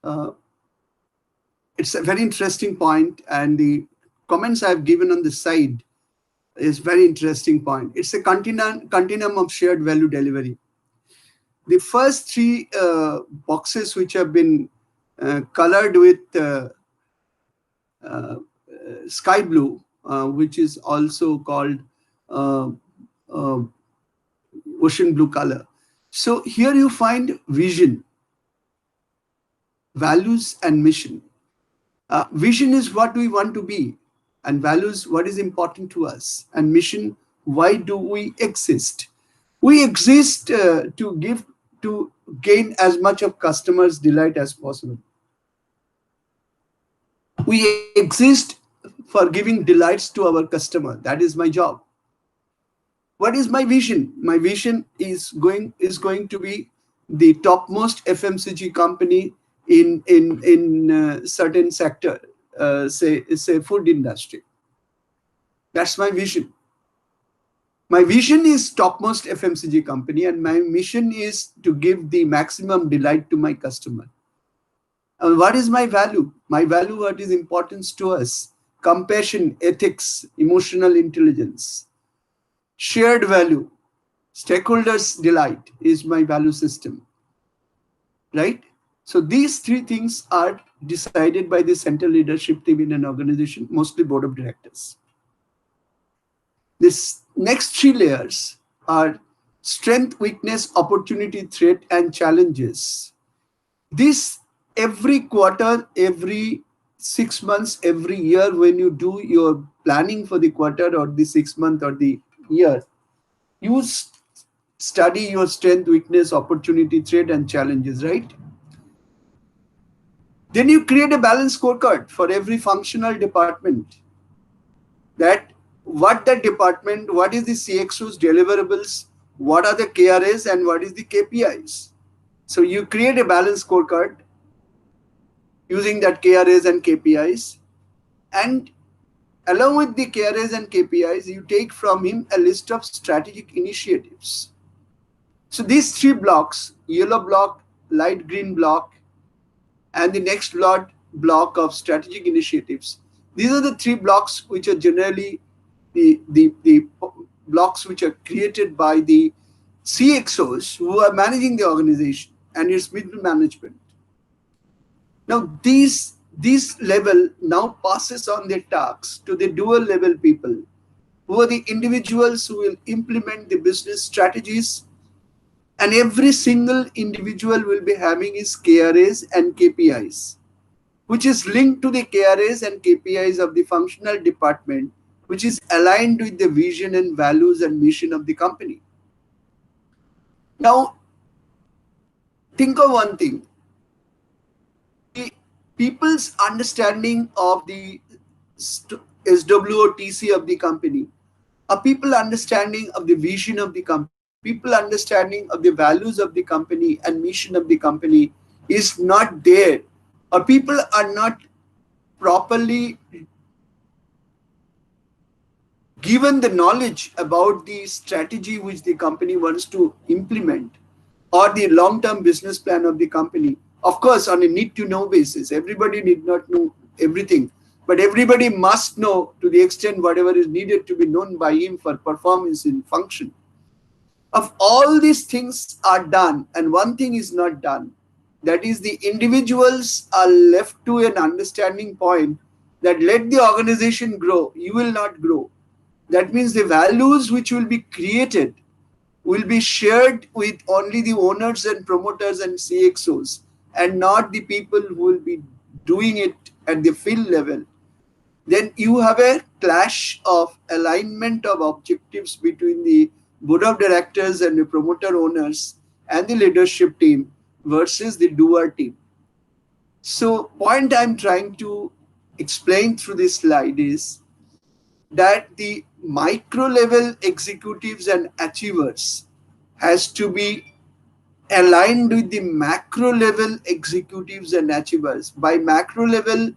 A: Uh, it's a very interesting point, and the comments I've given on the side is very interesting point. It's a continuum of shared value delivery. The first three boxes which have been colored with uh, sky blue, which is also called uh, uh, ocean blue color. So here you find vision, values, and mission. Vision is what we want to be, and values what is important to us, and mission why do we exist. We exist to gain as much of customers' delight as possible. We exist for giving delights to our customer. That is my job. What is my vision? My vision is going to be the topmost FMCG company in certain sector, say food industry. That's my vision. My vision is topmost FMCG company, and my mission is to give the maximum delight to my customer. And what is my value? My value, what is importance to us? Compassion, ethics, emotional intelligence, shared value, stakeholders' delight is my value system, right? So these three things are decided by the central leadership team in an organization, mostly board of directors. This next three layers are strength, weakness, opportunity, threat, and challenges. This every quarter, every 6 months, every year, when you do your planning for the quarter or the 6 month or the year, you study your strength, weakness, opportunity, threat, and challenges, right? Then you create a balanced scorecard for every functional department, that what the department, what is the CXO's deliverables, what are the KRAs, and what is the KPIs. So you create a balanced scorecard using that KRAs and KPIs, and along with the KRAs and KPIs, you take from him a list of strategic initiatives. So these three blocks, yellow block light green block, and the next block of strategic initiatives. These are the three blocks which are generally the blocks which are created by the CXOs who are managing the organization and its middle management. Now these level now passes on their tasks to the dual level people, who are the individuals who will implement the business strategies, and every single individual will be having his KRAs and KPIs, which is linked to the KRAs and KPIs of the functional department, which is aligned with the vision and values and mission of the company. Now, think of one thing. The people's understanding of the SWOTC of the company, a people understanding of the vision of the company, people understanding of the values of the company and mission of the company is not there, or people are not properly given the knowledge about the strategy which the company wants to implement, or the long-term business plan of the company. Of course, on a need-to-know basis, everybody need not know everything, but everybody must know to the extent whatever is needed to be known by him for performance in function. Of all these things are done, and one thing is not done. That is, the individuals are left to an understanding point that let the organization grow, you will not grow. That means the values which will be created will be shared with only the owners and promoters and CXOs, and not the people who will be doing it at the field level. Then you have a clash of alignment of objectives between the board of directors and the promoter owners and the leadership team versus the doer team. So point I'm trying to explain through this slide is that the micro level executives and achievers has to be aligned with the macro level executives and achievers. By macro level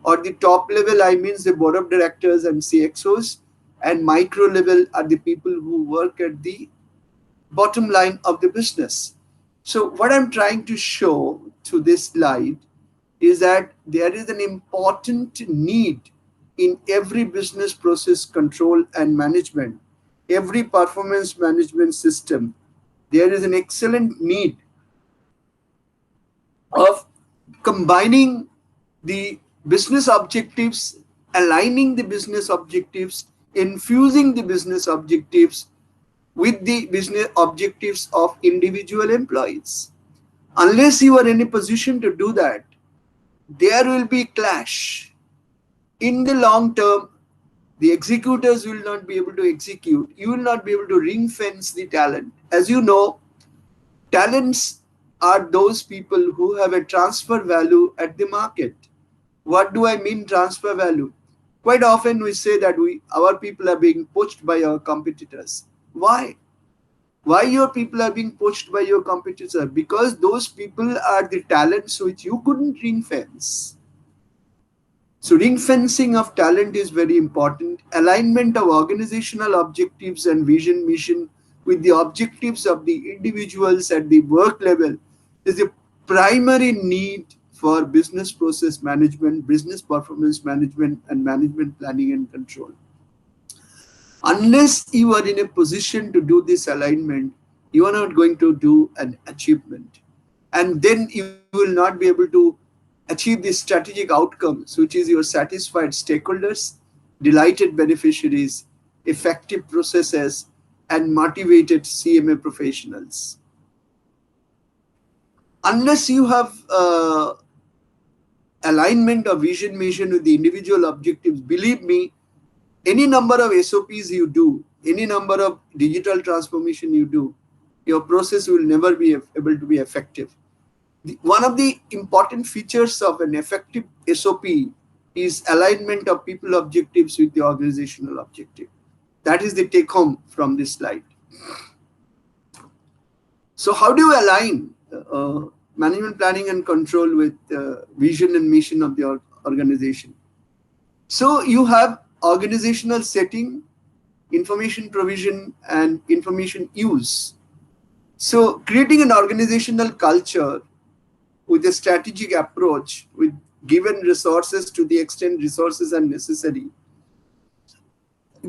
A: or the top level, I mean the board of directors and CXOs, and micro level are the people who work at the bottom line of the business. So what I'm trying to show through this slide is that there is an important need in every business process control and management, every performance management system. There is an excellent need of combining the business objectives, aligning the business objectives, infusing the business objectives with the business objectives of individual employees. Unless you are in a position to do that, there will be clash. In the long term, the executors will not be able to execute. You will not be able to ring fence the talent. As you know, talents are those people who have a transfer value at the market. What do I mean transfer value? Quite often we say that our people are being poached by our competitors. Why? Why your people are being poached by your competitor? Because those people are the talents which you couldn't ring fence. So ring fencing of talent is very important. Alignment of organizational objectives and vision mission with the objectives of the individuals at the work level is a primary need for business process management, business performance management, and management planning and control. Unless you are in a position to do this alignment, you are not going to do an achievement. And then you will not be able to achieve the strategic outcomes, which is your satisfied stakeholders, delighted beneficiaries, effective processes, and motivated CMA professionals. Unless you have alignment of vision mission with the individual objectives, believe me, any number of SOPs you do, any number of digital transformation you do, your process will never be able to be effective. One of the important features of an effective SOP is alignment of people objectives with the organizational objective. That is the take home from this slide. So how do you align management planning and control with vision and mission of the organization? So you have organizational setting, information provision, and information use. So creating an organizational culture with a strategic approach, with given resources to the extent resources are necessary,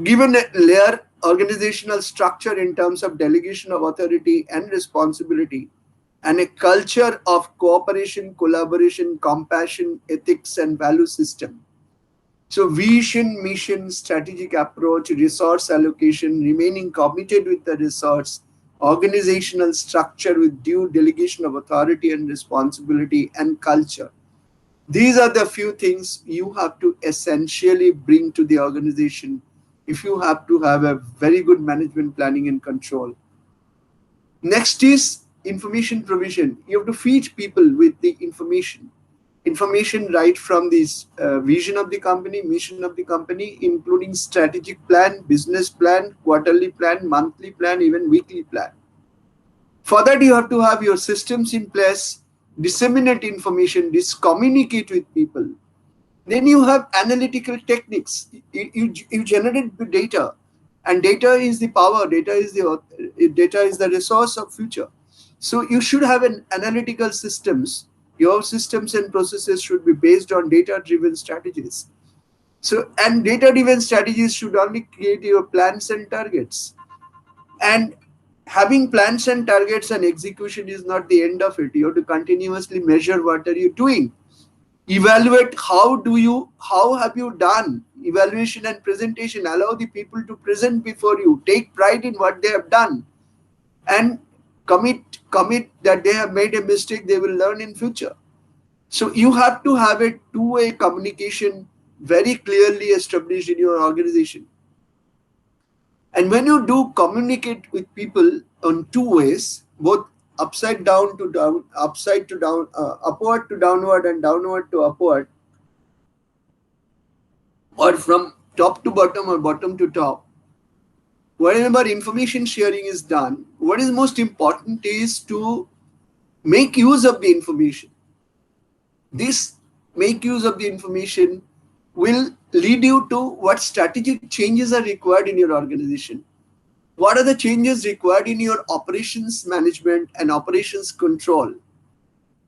A: given a layer organizational structure in terms of delegation of authority and responsibility, and a culture of cooperation, collaboration, compassion, ethics, and value system. So vision, mission, strategic approach, resource allocation, remaining committed with the resource, organizational structure with due delegation of authority and responsibility, and culture. These are the few things you have to essentially bring to the organization if you have to have a very good management planning and control. Next is information provision. You have to feed people with the information right from this vision of the company, mission of the company, including strategic plan, business plan, quarterly plan, monthly plan, even weekly plan. For that, you have to have your systems in place, disseminate information, communicate with people. Then you have analytical techniques. You generate the data, and data is the power. Data is the resource of future. So you should have an analytical systems. Your systems and processes should be based on data-driven strategies. So, and data-driven strategies should only create your plans and targets. And having plans and targets and execution is not the end of it. You have to continuously measure what are you doing. Evaluate how have you done. Evaluation and presentation. Allow the people to present before you. Take pride in what they have done. And commit that they have made a mistake, they will learn in future. So you have to have a two-way communication very clearly established in your organization. And when you do communicate with people on two ways, both upside down to down, upside to down, upward to downward, and downward to upward, or from top to bottom or bottom to top, whenever information sharing is done, what is most important is to make use of the information. This make use of the information will lead you to what strategic changes are required in your organization. What are the changes required in your operations management and operations control?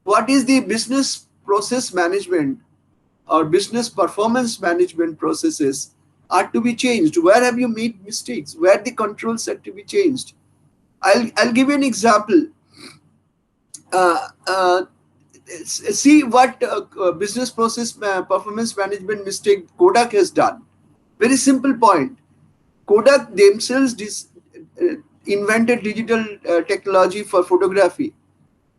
A: What is the business process management or business performance management processes are to be changed? Where have you made mistakes? Where the controls are to be changed? I'll give you an example. See what business process performance management mistake Kodak has done. Very simple point. Kodak themselves invented digital technology for photography,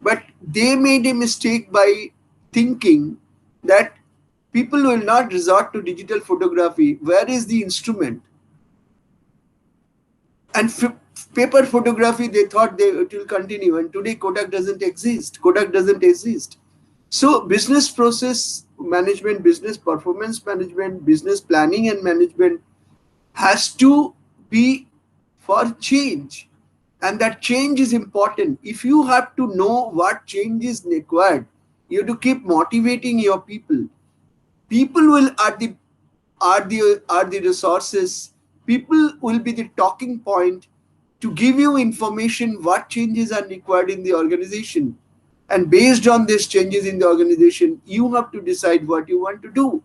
A: but they made a mistake by thinking that people will not resort to digital photography. Where is the instrument? And paper photography, they thought it will continue. And today Kodak doesn't exist. So business process management, business performance management, business planning and management has to be for change. And that change is important. If you have to know what change is required, you have to keep motivating your people. People will are the resources. People will be the talking point to give you information what changes are required in the organization. And based on these changes in the organization, you have to decide what you want to do.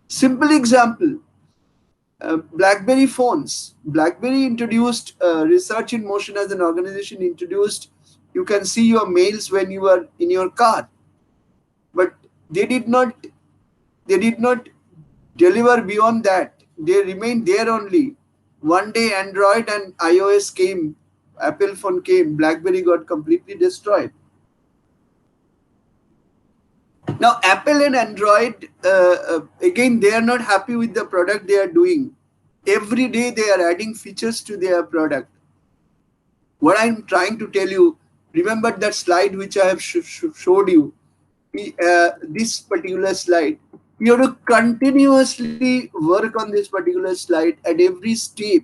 A: Simple example, BlackBerry phones. BlackBerry introduced Research in Motion as an organization introduced, you can see your mails when you are in your car. But they did not deliver beyond that. They remained there only. One day Android and iOS came, Apple phone came, BlackBerry got completely destroyed. Now Apple and Android, again, they are not happy with the product they are doing. Every day they are adding features to their product. What I'm trying to tell you, remember that slide which I have showed you, this particular slide. You have to continuously work on this particular slide at every step.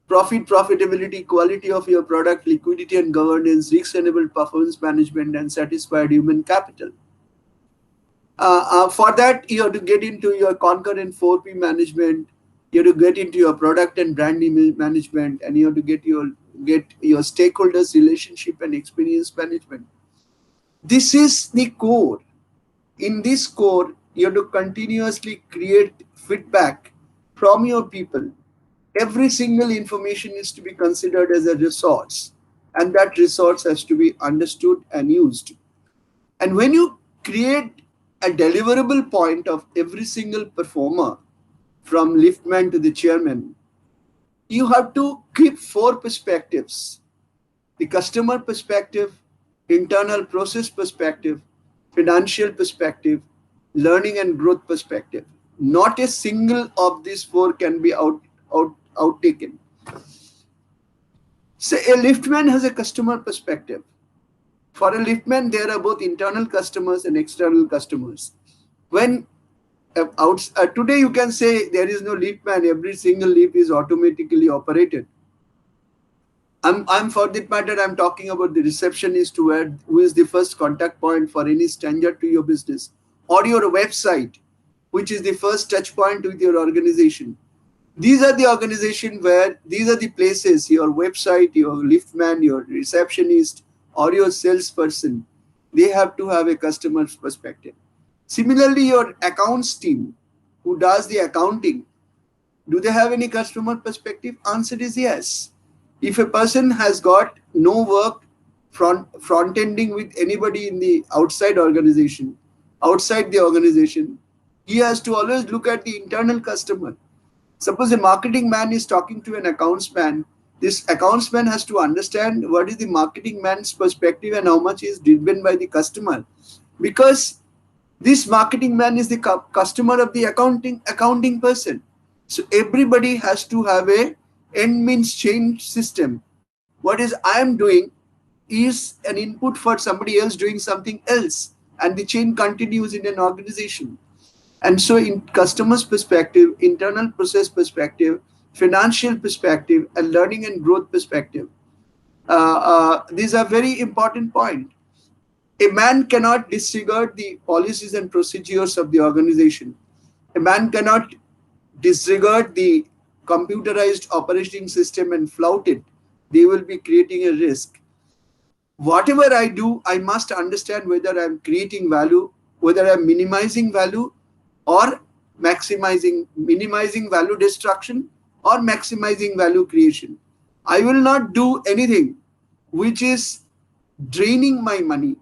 A: Profitability, quality of your product, liquidity and governance, risk-enabled performance management, and satisfied human capital. For that, you have to get into your concurrent 4P management. You have to get into your product and brand image management, and you have to get your stakeholders relationship and experience management. This is the core. In this core, you have to continuously create feedback from your people. Every single information is to be considered as a resource, and that resource has to be understood and used. And when you create a deliverable point of every single performer, from liftman to the chairman, you have to keep four perspectives: the customer perspective, internal process perspective, financial perspective, learning and growth perspective. Not a single of these four can be outtaken. So a liftman has a customer perspective. For a liftman, there are both internal customers and external customers. When today you can say there is no liftman, every single lift is automatically operated. I'm for that matter, I'm talking about the receptionist who is the first contact point for any stranger to your business, or your website, which is the first touch point with your organization. These are the organization where these are the places: your website, your liftman, your receptionist, or your salesperson. They have to have a customer's perspective. Similarly, your accounts team, who does the accounting, do they have any customer perspective? Answer is yes. If a person has got no work front ending with anybody in the outside the organization, he has to always look at the internal customer. Suppose a marketing man is talking to an accounts man, this accounts man has to understand what is the marketing man's perspective and how much is driven by the customer, because this marketing man is the customer of the accounting person. So everybody has to have a end means change system. What is I am doing is an input for somebody else doing something else, and the chain continues in an organization. And so, in customers' perspective, internal process perspective, financial perspective, and learning and growth perspective, these are very important points. A man cannot disregard the policies and procedures of the organization. A man cannot disregard the computerized operating system and flout it. They will be creating a risk. Whatever I do, I must understand whether I'm creating value, whether I'm minimizing value, or minimizing value destruction, or maximizing value creation. I will not do anything which is draining my money,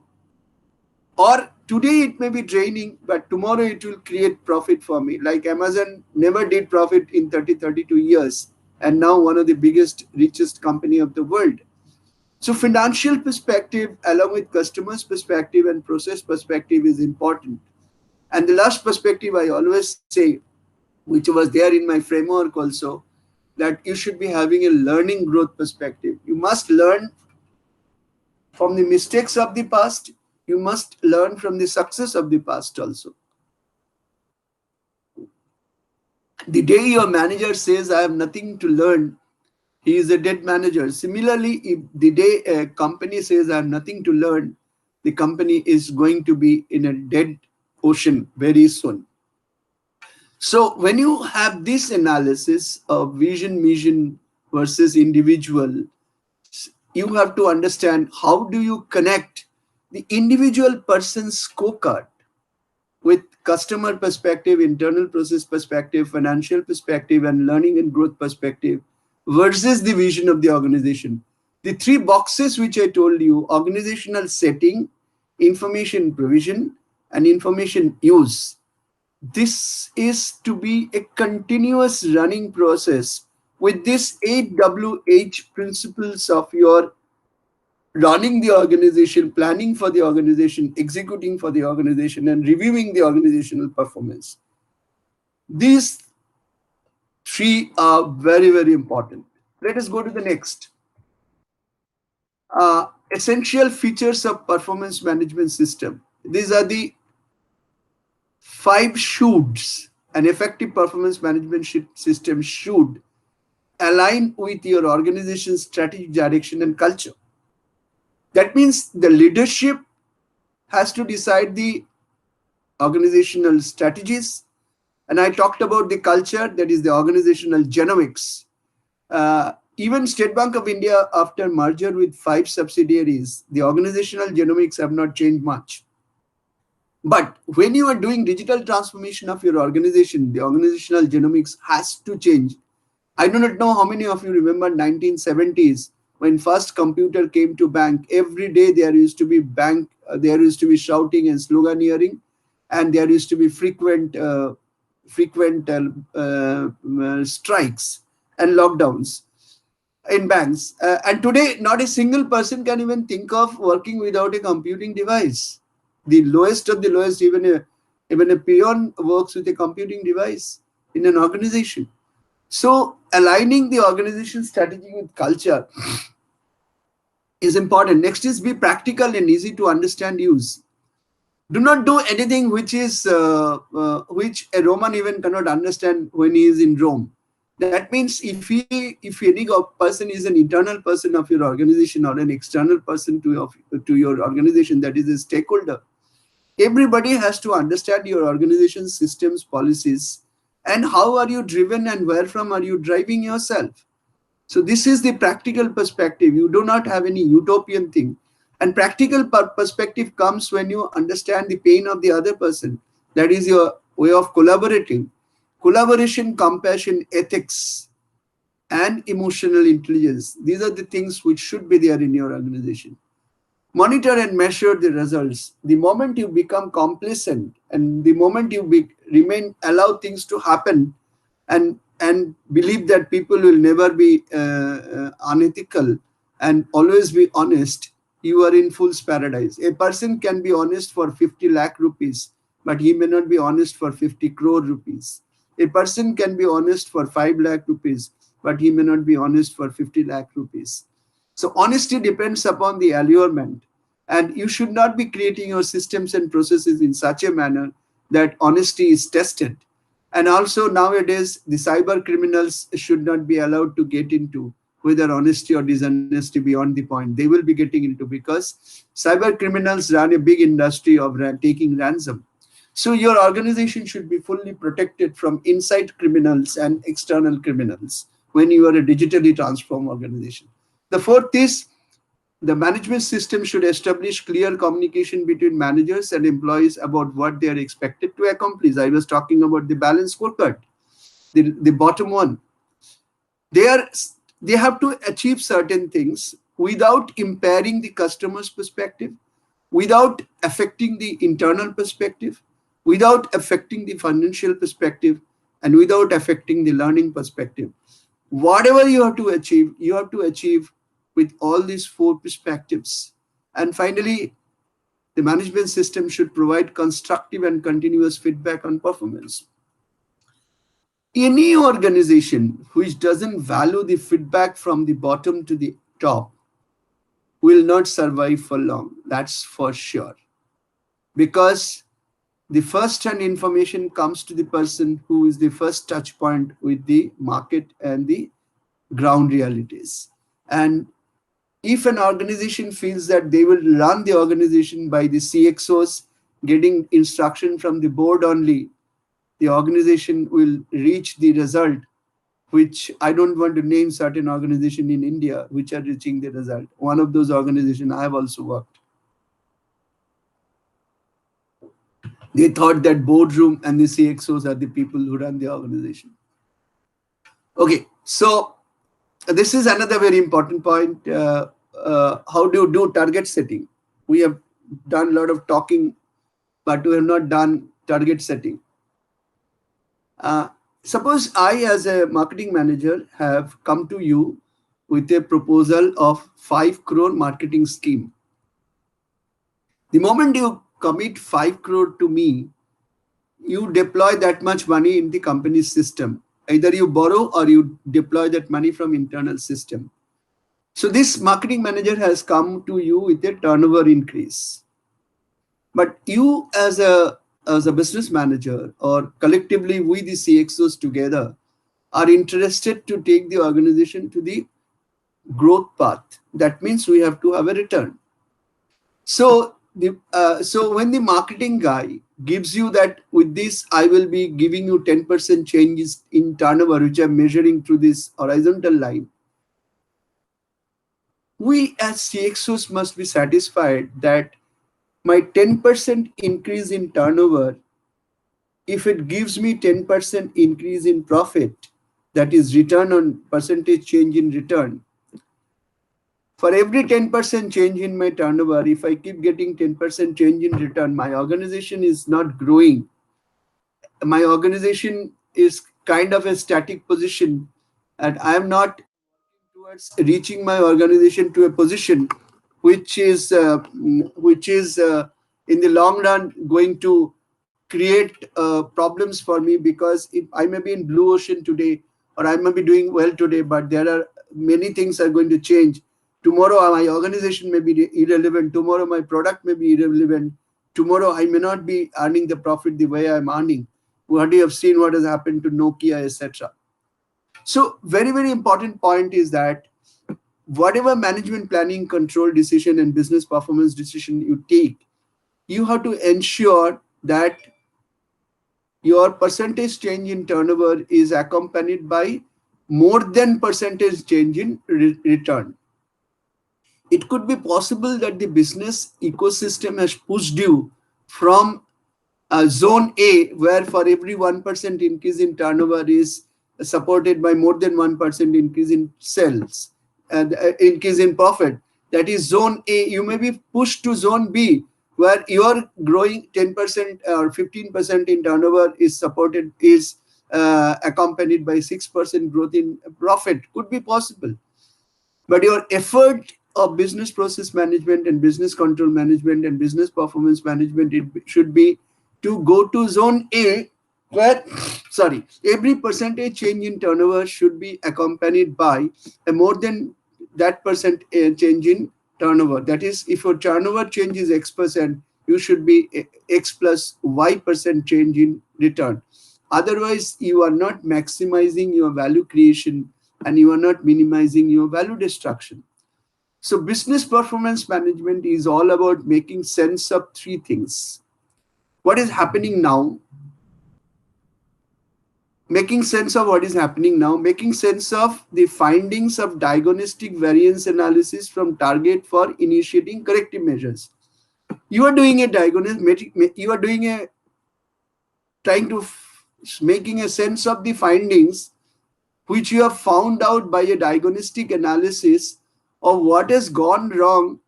A: or today it may be draining, but tomorrow it will create profit for me. Like Amazon never did profit in 32 years, and now one of the biggest, richest company of the world. So financial perspective along with customers perspective and process perspective is important. And the last perspective I always say, which was there in my framework also, that you should be having a learning growth perspective. You must learn from the mistakes of the past. You must learn from the success of the past also. The day your manager says, I have nothing to learn, he is a dead manager. Similarly, if the day a company says, I have nothing to learn, the company is going to be in a dead ocean very soon. So when you have this analysis of vision, mission versus individual, you have to understand how do you connect the individual person's scorecard with customer perspective, internal process perspective, financial perspective, and learning and growth perspective versus the vision of the organization. The three boxes which I told you: organizational setting, information provision, and information use. This is to be a continuous running process with these 8WH principles of your running the organization, planning for the organization, executing for the organization, and reviewing the organizational performance. These three are very, very important. Let us go to the next. Essential features of performance management system. These are the 5 shoulds. An effective performance management system should align with your organization's strategic direction and culture. That means the leadership has to decide the organizational strategies. And I talked about the culture, that is the organizational genomics. even State Bank of India, after merger with 5 subsidiaries, the organizational genomics have not changed much. But when you are doing digital transformation of your organization, the organizational genomics has to change. I do not know how many of you remember 1970s when first computer came to bank. Every day there used to be there used to be shouting and sloganeering, and there used to be frequent strikes and lockdowns in banks. And today, not a single person can even think of working without a computing device. The lowest of the lowest, even a peon works with a computing device in an organization. So aligning the organization strategy with culture is important. Next is be practical and easy to understand use. Do not do anything which which a Roman even cannot understand when he is in Rome. That means if any person is an internal person of your organization or an external person to your organization, that is a stakeholder, everybody has to understand your organization's systems, policies, and how are you driven and where from are you driving yourself. So this is the practical perspective. You do not have any utopian thing. And practical perspective comes when you understand the pain of the other person. That is your way of collaborating. Collaboration, compassion, ethics, and emotional intelligence. These are the things which should be there in your organization. Monitor and measure the results. The moment you become complacent and the moment you allow things to happen and believe that people will never be unethical and always be honest, you are in fool's paradise. A person can be honest for 50 lakh rupees, but he may not be honest for 50 crore rupees. A person can be honest for 5 lakh rupees, but he may not be honest for 50 lakh rupees. So honesty depends upon the allurement, and you should not be creating your systems and processes in such a manner that honesty is tested. And also nowadays, the cyber criminals should not be allowed to get into whether honesty or dishonesty beyond the point. They will be getting into, because cyber criminals run a big industry of taking ransom. So your organization should be fully protected from inside criminals and external criminals when you are a digitally transformed organization. The fourth is the management system should establish clear communication between managers and employees about what they are expected to accomplish. I was talking about the balanced scorecard, the bottom one. They have to achieve certain things without impairing the customer's perspective, without affecting the internal perspective, without affecting the financial perspective, and without affecting the learning perspective. Whatever you have to achieve with all these four perspectives. And finally, the management system should provide constructive and continuous feedback on performance. Any organization which doesn't value the feedback from the bottom to the top will not survive for long. That's for sure. Because the first-hand information comes to the person who is the first touch point with the market and the ground realities. And if an organization feels that they will run the organization by the CXOs getting instruction from the board only, the organization will reach the result, which I don't want to name certain organizations in India which are reaching the result. One of those organizations I have also worked. They thought that boardroom and the CXOs are the people who run the organization. Okay, so this is another very important point. How do you do target setting? We have done a lot of talking, but we have not done target setting. Suppose I, as a marketing manager, have come to you with a proposal of 5 crore marketing scheme. The moment you commit 5 crore to me, you deploy that much money in the company's system. Either you borrow or you deploy that money from internal system. So this marketing manager has come to you with a turnover increase. But you as a business manager, or collectively we the CXOs together, are interested to take the organization to the growth path. That means we have to have a return. So when the marketing guy gives you that with this, I will be giving you 10% changes in turnover, which I'm measuring through this horizontal line. We as CXOs must be satisfied that my 10% increase in turnover, if it gives me 10% increase in profit, that is return on percentage change in return, for every 10% change in my turnover, if I keep getting 10% change in return, my organization is not growing. My organization is kind of a static position, and I am not towards reaching my organization to a position which is in the long run going to create problems for me, because if I may be in blue ocean today, or I may be doing well today, but there are many things are going to change. Tomorrow my organization may be irrelevant, tomorrow my product may be irrelevant, tomorrow I may not be earning the profit the way I'm earning. What you have seen what has happened to Nokia, etc. So very, very important point is that whatever management planning, control decision, and business performance decision you take, you have to ensure that your percentage change in turnover is accompanied by more than percentage change in return. It could be possible that the business ecosystem has pushed you from zone A, where for every 1% increase in turnover is supported by more than 1% increase in sales and increase in profit. That is zone A. You may be pushed to zone B, where your growing 10% or 15% in turnover is accompanied by 6% growth in profit. Could be possible. But your effort of business process management and business control management and business performance management, it should be to go to zone A, where every percentage change in turnover should be accompanied by a more than that percent change in turnover. That is, if your turnover change is X%, you should be X plus Y% change in return. Otherwise, you are not maximizing your value creation and you are not minimizing your value destruction. So business performance management is all about making sense of three things. What is happening now? Making sense of what is happening now, making sense of the findings of diagnostic variance analysis from target for initiating corrective measures. You are doing a diagnosis, you are doing a trying to making a sense of the findings which you have found out by a diagnostic analysis of what has gone wrong,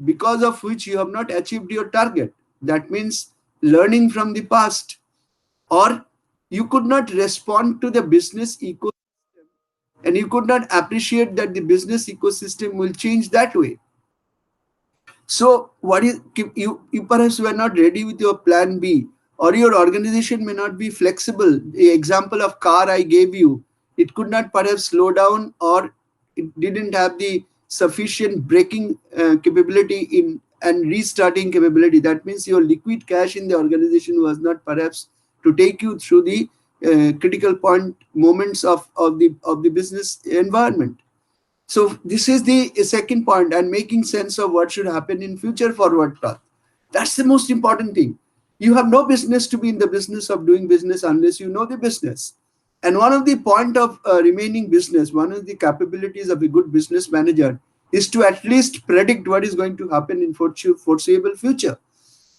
A: because of which you have not achieved your target. That means learning from the past, or you could not respond to the business ecosystem and you could not appreciate that the business ecosystem will change that way. So what is you perhaps were not ready with your plan B, or your organization may not be flexible. The example of car I gave you, it could not perhaps slow down, or it didn't have the sufficient braking capability in and restarting capability. That means your liquid cash in the organization was not perhaps to take you through the critical point moments of the business environment. So this is the second point, and making sense of what should happen in future forward path. That's the most important thing. You have no business to be in the business of doing business unless you know the business. And one of the point of remaining business, one of the capabilities of a good business manager is to at least predict what is going to happen in foreseeable future.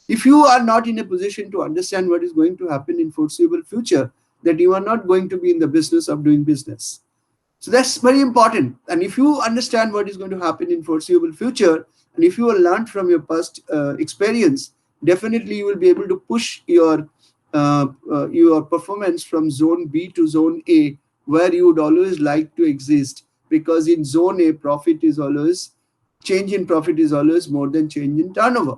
A: If you are not in a position to understand what is going to happen in foreseeable future, that you are not going to be in the business of doing business. So that's very important. And if you understand what is going to happen in foreseeable future, and if you will learn from your past experience, definitely you will be able to push your performance from zone B to zone A, where you would always like to exist. Because in zone A, change in profit is always more than change in turnover.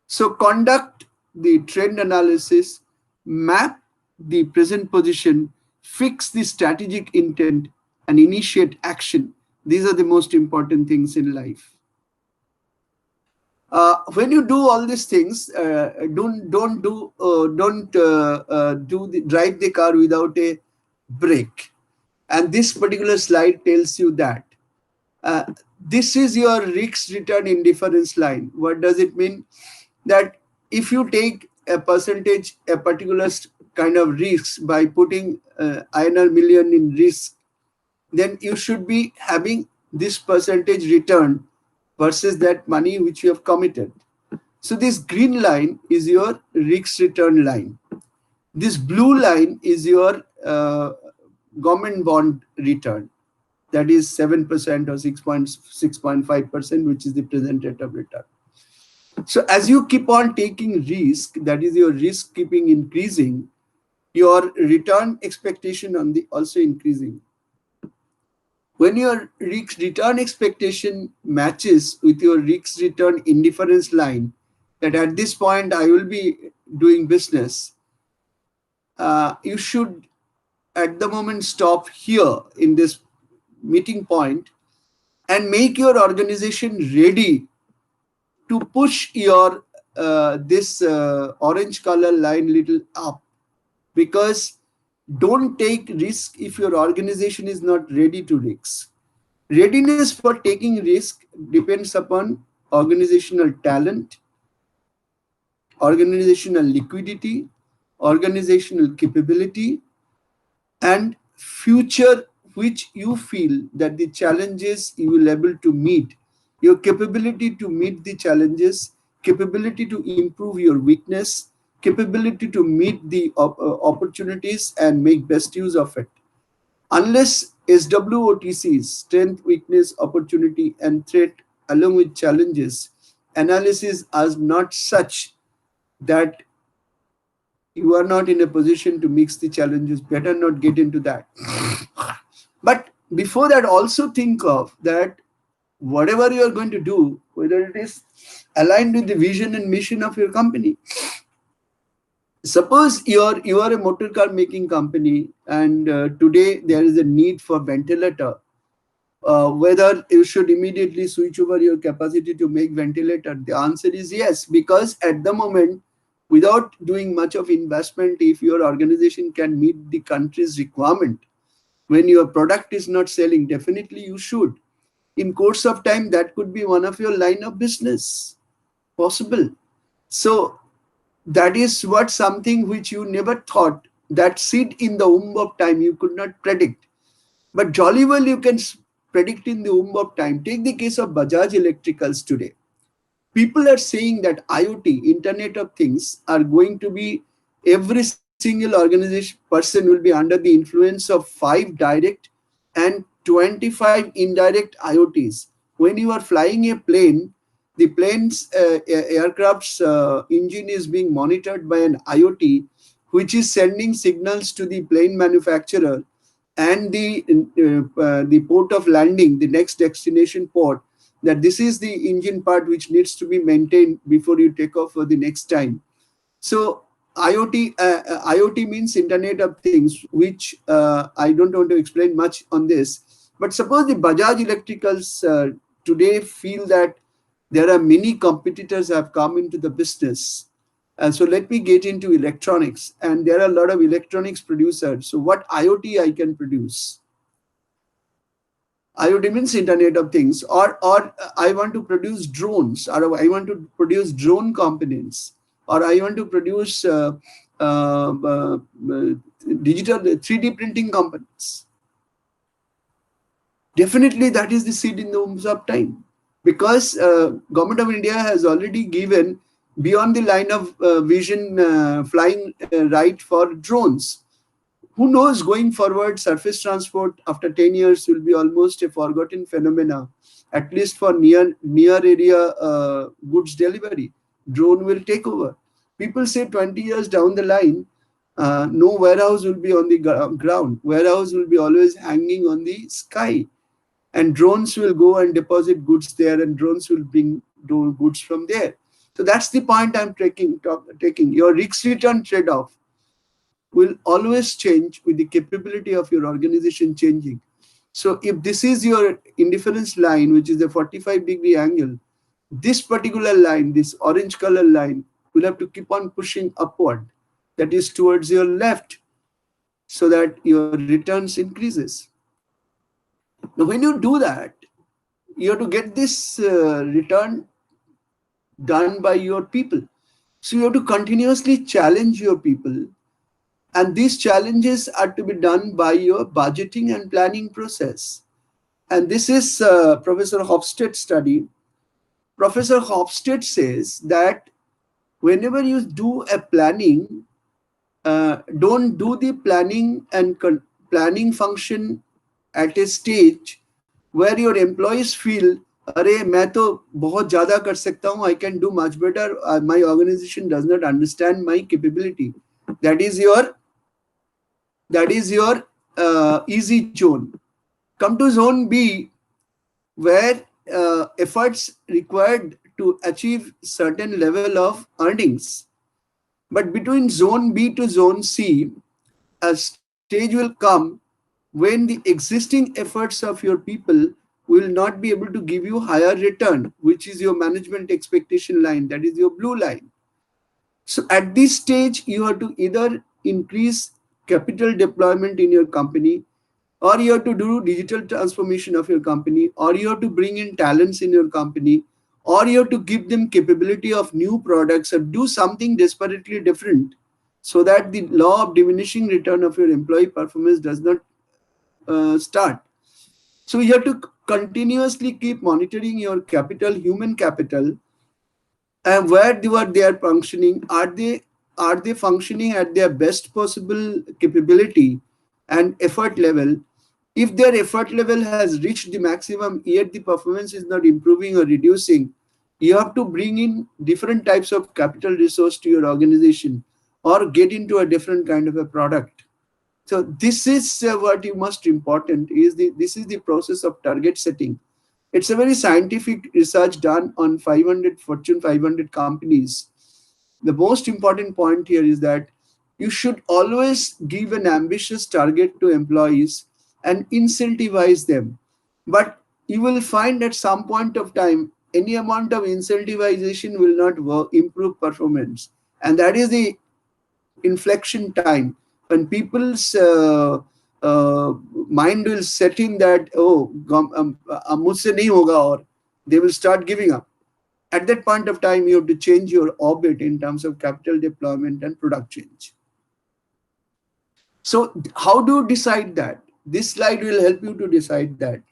A: So conduct the trend analysis, map the present position, fix the strategic intent, and initiate action. These are the most important things in life. When you do all these things, don't drive the car without a brake. And this particular slide tells you that. This is your risk return indifference line. What does it mean? That if you take a percentage, a particular kind of risk by putting INR million in risk, then you should be having this percentage return versus that money which you have committed. So this green line is your risk return line. This blue line is your government bond return. That is 7% or 6.5%, which is the present rate of return. So as you keep on taking risk, that is your risk keeping increasing, your return expectation on the also increasing. When your risk return expectation matches with your risk return indifference line, that at this point I will be doing business, you should at the moment stop here in this meeting point and make your organization ready to push your this orange color line little up, because don't take risk if your organization is not ready to risk. Readiness for taking risk depends upon organizational talent, organizational liquidity, organizational capability, and future which you feel that the challenges you will able to meet, your capability to meet the challenges, capability to improve your weakness, capability to meet the opportunities and make best use of it. Unless SWOTCs, strength, weakness, opportunity, and threat, along with challenges, analysis are not such that you are not in a position to mix the challenges, better not get into that. But before that, also think of that whatever you are going to do, whether it is aligned with the vision and mission of your company. Suppose you are a motor car making company, and today there is a need for ventilator. Whether you should immediately switch over your capacity to make ventilator, the answer is yes, because at the moment, without doing much of investment, if your organization can meet the country's requirement, when your product is not selling, definitely you should. In course of time, that could be one of your line of business possible. So that is what something which you never thought, that seed in the womb of time you could not predict, but jolly well you can predict in the womb of time. Take the case of Bajaj Electricals today. People are saying that IoT, Internet of Things, are going to be, every single organization person will be under the influence of 5 direct and 25 indirect IoTs. When you are flying a plane, the plane's aircraft's engine is being monitored by an IoT, which is sending signals to the plane manufacturer and the port of landing, the next destination port, that this is the engine part which needs to be maintained before you take off for the next time. So IoT means Internet of Things, which I don't want to explain much on this. But suppose the Bajaj Electricals today feel that there are many competitors have come into the business. So let me get into electronics, and there are a lot of electronics producers. So what IoT I can produce? IoT means Internet of Things, or I want to produce drones, or I want to produce drone components, or I want to produce digital 3D printing components. Definitely, that is the seed in the wombs of time, because Government of India has already given beyond the line of vision flying right for drones. Who knows, going forward, surface transport after 10 years will be almost a forgotten phenomena, at least for near area goods delivery. Drone will take over. People say 20 years down the line, no warehouse will be on the ground. Warehouse will be always hanging on the sky. And drones will go and deposit goods there, and drones will bring goods from there. So that's the point I'm taking. Your risk return trade-off will always change with the capability of your organization changing. So if this is your indifference line, which is a 45-degree angle, this particular line, this orange color line, will have to keep on pushing upward, that is towards your left, so that your returns increases. Now when you do that, you have to get this return done by your people. So you have to continuously challenge your people, and these challenges are to be done by your budgeting and planning process. And this is Professor Hofstede's study. Professor Hofstede says that whenever you do a planning, don't do the planning and planning function at a stage where your employees feel, अरे मैं तो बहुत ज़्यादा कर सकता हूँ, I can do much better, my organization does not understand my capability. That is your easy zone. Come to zone B, where efforts required to achieve certain level of earnings. But between zone B to zone C, a stage will come when the existing efforts of your people will not be able to give you higher return, which is your management expectation line, that is your blue line. So at this stage, you have to either increase capital deployment in your company, or you have to do digital transformation of your company, or you have to bring in talents in your company, or you have to give them capability of new products, or do something desperately different, so that the law of diminishing return of your employee performance does not start. So you have to continuously keep monitoring your capital, human capital, and where they are functioning. Are they functioning at their best possible capability and effort level? If their effort level has reached the maximum, yet the performance is not improving or reducing, you have to bring in different types of capital resource to your organization, or get into a different kind of a product. So this is what you must important is this is the process of target setting. It's a very scientific research done on 500 Fortune 500 companies. The most important point here is that you should always give an ambitious target to employees and incentivize them. But you will find at some point of time, any amount of incentivization will not improve performance. And that is the inflection time when people's mind will set in that, oh, mujhse nahi hoga, or they will start giving up. At that point of time, you have to change your orbit in terms of capital deployment and product change. So how do you decide that? This slide will help you to decide that.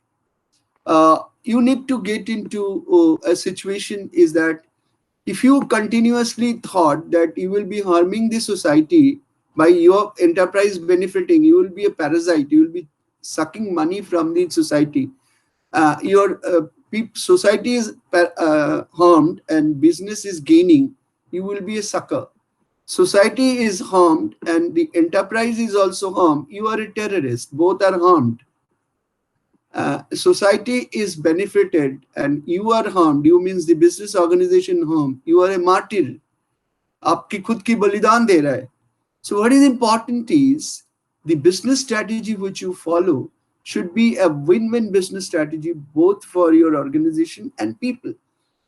A: You need to get into a situation is that if you continuously thought that you will be harming the society by your enterprise benefiting, you will be a parasite, you will be sucking money from the society. Your society is harmed and business is gaining, you will be a sucker. Society is harmed and the enterprise is also harmed, you are a terrorist, both are harmed. Society is benefited and you are harmed, you means the business organization harmed, you are a martyr. आपकी खुद की बलिदान दे रहा है. So what is important is the business strategy which you follow should be a win-win business strategy both for your organization and people.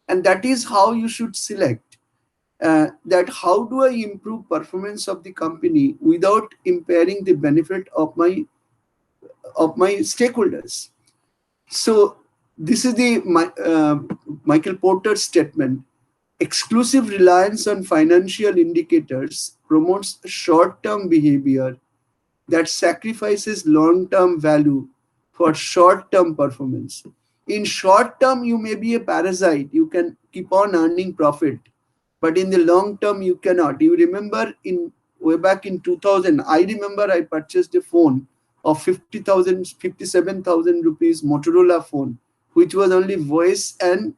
A: And that is how you should select that how do I improve performance of the company without impairing the benefit of my stakeholders. So this is the Michael Porter's statement. Exclusive reliance on financial indicators promotes short-term behavior that sacrifices long-term value for short-term performance. In short term, you may be a parasite. You can keep on earning profit. But in the long term, you cannot. You remember way back in 2000, I remember I purchased a phone of 50,000, 57,000 rupees Motorola phone, which was only voice and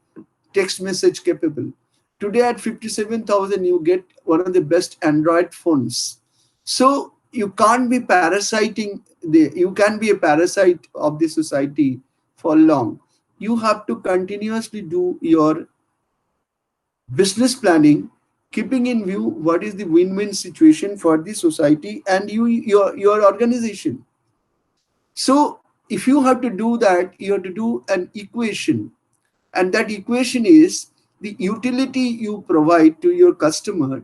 A: text message capable. Today at 57,000, you get one of the best Android phones. So you can't be parasiting, you can be a parasite of the society for long. You have to continuously do your business planning, keeping in view what is the win-win situation for the society and your organization. So if you have to do that, you have to do an equation. And that equation is the utility you provide to your customer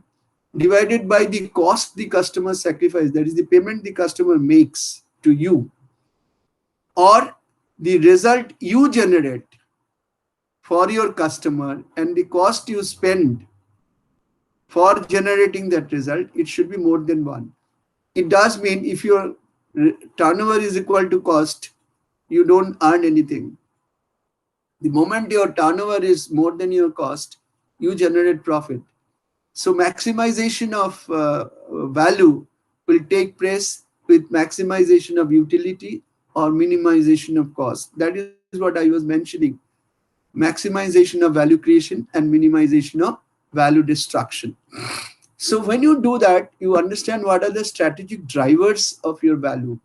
A: divided by the cost the customer sacrifice, that is the payment the customer makes to you, or the result you generate for your customer and the cost you spend for generating that result. It should be more than one. It does mean if your turnover is equal to cost, you don't earn anything. The moment your turnover is more than your cost, you generate profit. So maximization of value will take place with maximization of utility or minimization of cost. That is what I was mentioning. Maximization of value creation and minimization of value destruction. So when you do that, you understand what are the strategic drivers of your value.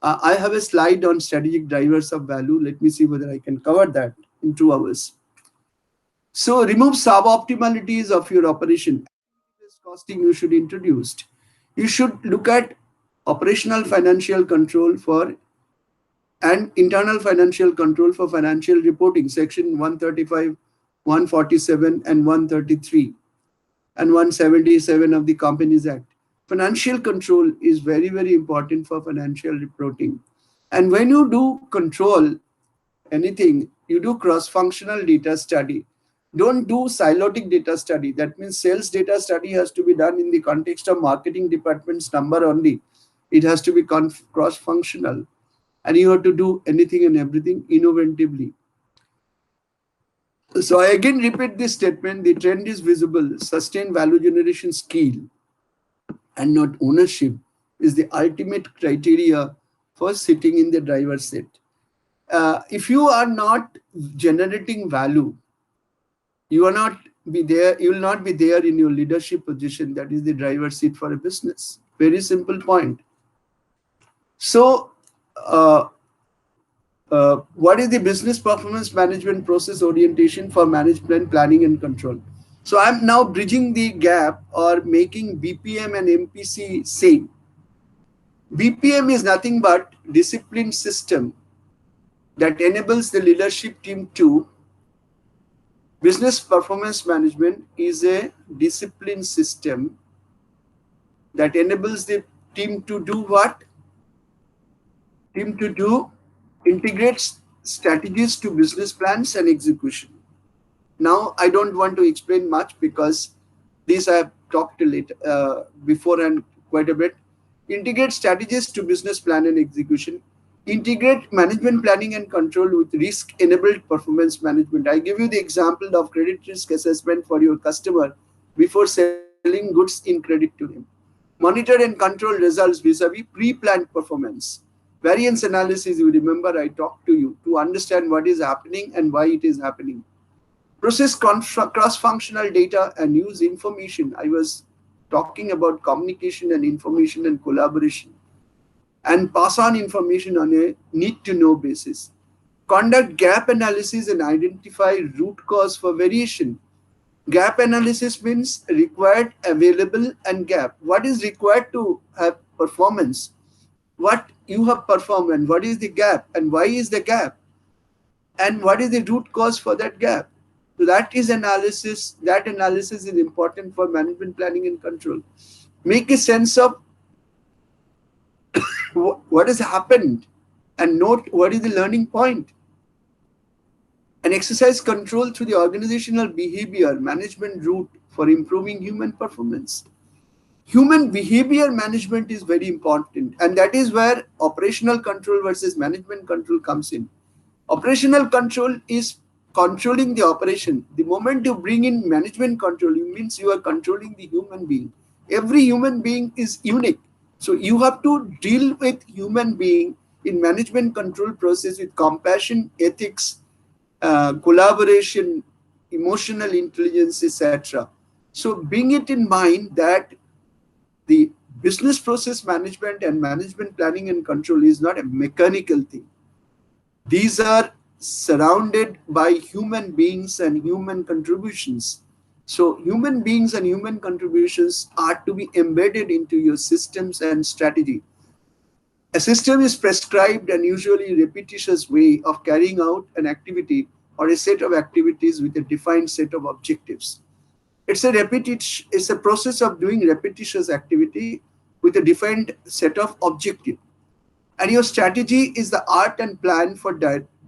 A: I have a slide on strategic drivers of value. Let me see whether I can cover that in 2 hours. So remove suboptimalities of your operation. Activity-based costing you should introduce. You should look at operational financial control for and internal financial control for financial reporting, section 135, 147, and 133 and 177 of the Companies Act. Financial control is very, very important for financial reporting. And when you do control anything, you do cross-functional data study. Don't do silotic data study. That means sales data study has to be done in the context of marketing department's number only. It has to be cross-functional. And you have to do anything and everything innovatively. So I again repeat this statement, the trend is visible, sustained value generation skill and not ownership is the ultimate criteria for sitting in the driver's seat. If you are not generating value, you will not be there in your leadership position, that is the driver's seat for a business. Very simple point. So what is the business performance management process orientation for management planning and control? So I'm now bridging the gap or making BPM and MPC same. BPM is nothing but discipline system that enables the leadership team to. Business performance management is a discipline system that enables the team to do what? Team to do integrate strategies to business plans and execution. Now, I don't want to explain much because these I have talked before and quite a bit. Integrate strategies to business plan and execution. Integrate management planning and control with risk-enabled performance management. I give you the example of credit risk assessment for your customer before selling goods in credit to him. Monitor and control results vis-a-vis pre-planned performance. Variance analysis, you remember I talked to you to understand what is happening and why it is happening. Process cross-functional data and use information. I was talking about communication and information and collaboration. And pass on information on a need-to-know basis. Conduct gap analysis and identify root cause for variation. Gap analysis means required, available, and gap. What is required to have performance? What you have performed and what is the gap and why is the gap? And what is the root cause for that gap? So that analysis is important for management planning and control. Make a sense of what has happened and note what is the learning point. And exercise control through the organizational behavior management route for improving human performance. Human behavior management is very important, and that is where operational control versus management control comes in. Operational control is controlling the operation. The moment you bring in management control, it means you are controlling the human being. Every human being is unique. So you have to deal with human being in management control process with compassion, ethics, collaboration, emotional intelligence, etc. So bring it in mind that the business process management and management planning and control is not a mechanical thing. These are surrounded by human beings and human contributions. So human beings and human contributions are to be embedded into your systems and strategy. A system is prescribed and usually repetitious way of carrying out an activity or a set of activities with a defined set of objectives. It's a process of doing repetitious activity with a defined set of objectives. And your strategy is the art and plan for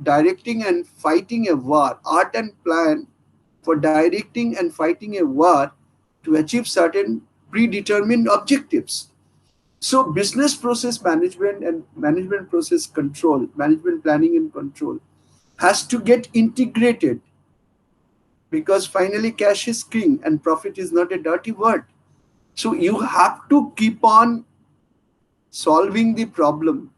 A: directing and fighting a war. Art and plan for directing and fighting a war to achieve certain predetermined objectives. So business process management and management process control, management planning and control has to get integrated, because finally cash is king and profit is not a dirty word. So you have to keep on solving the problem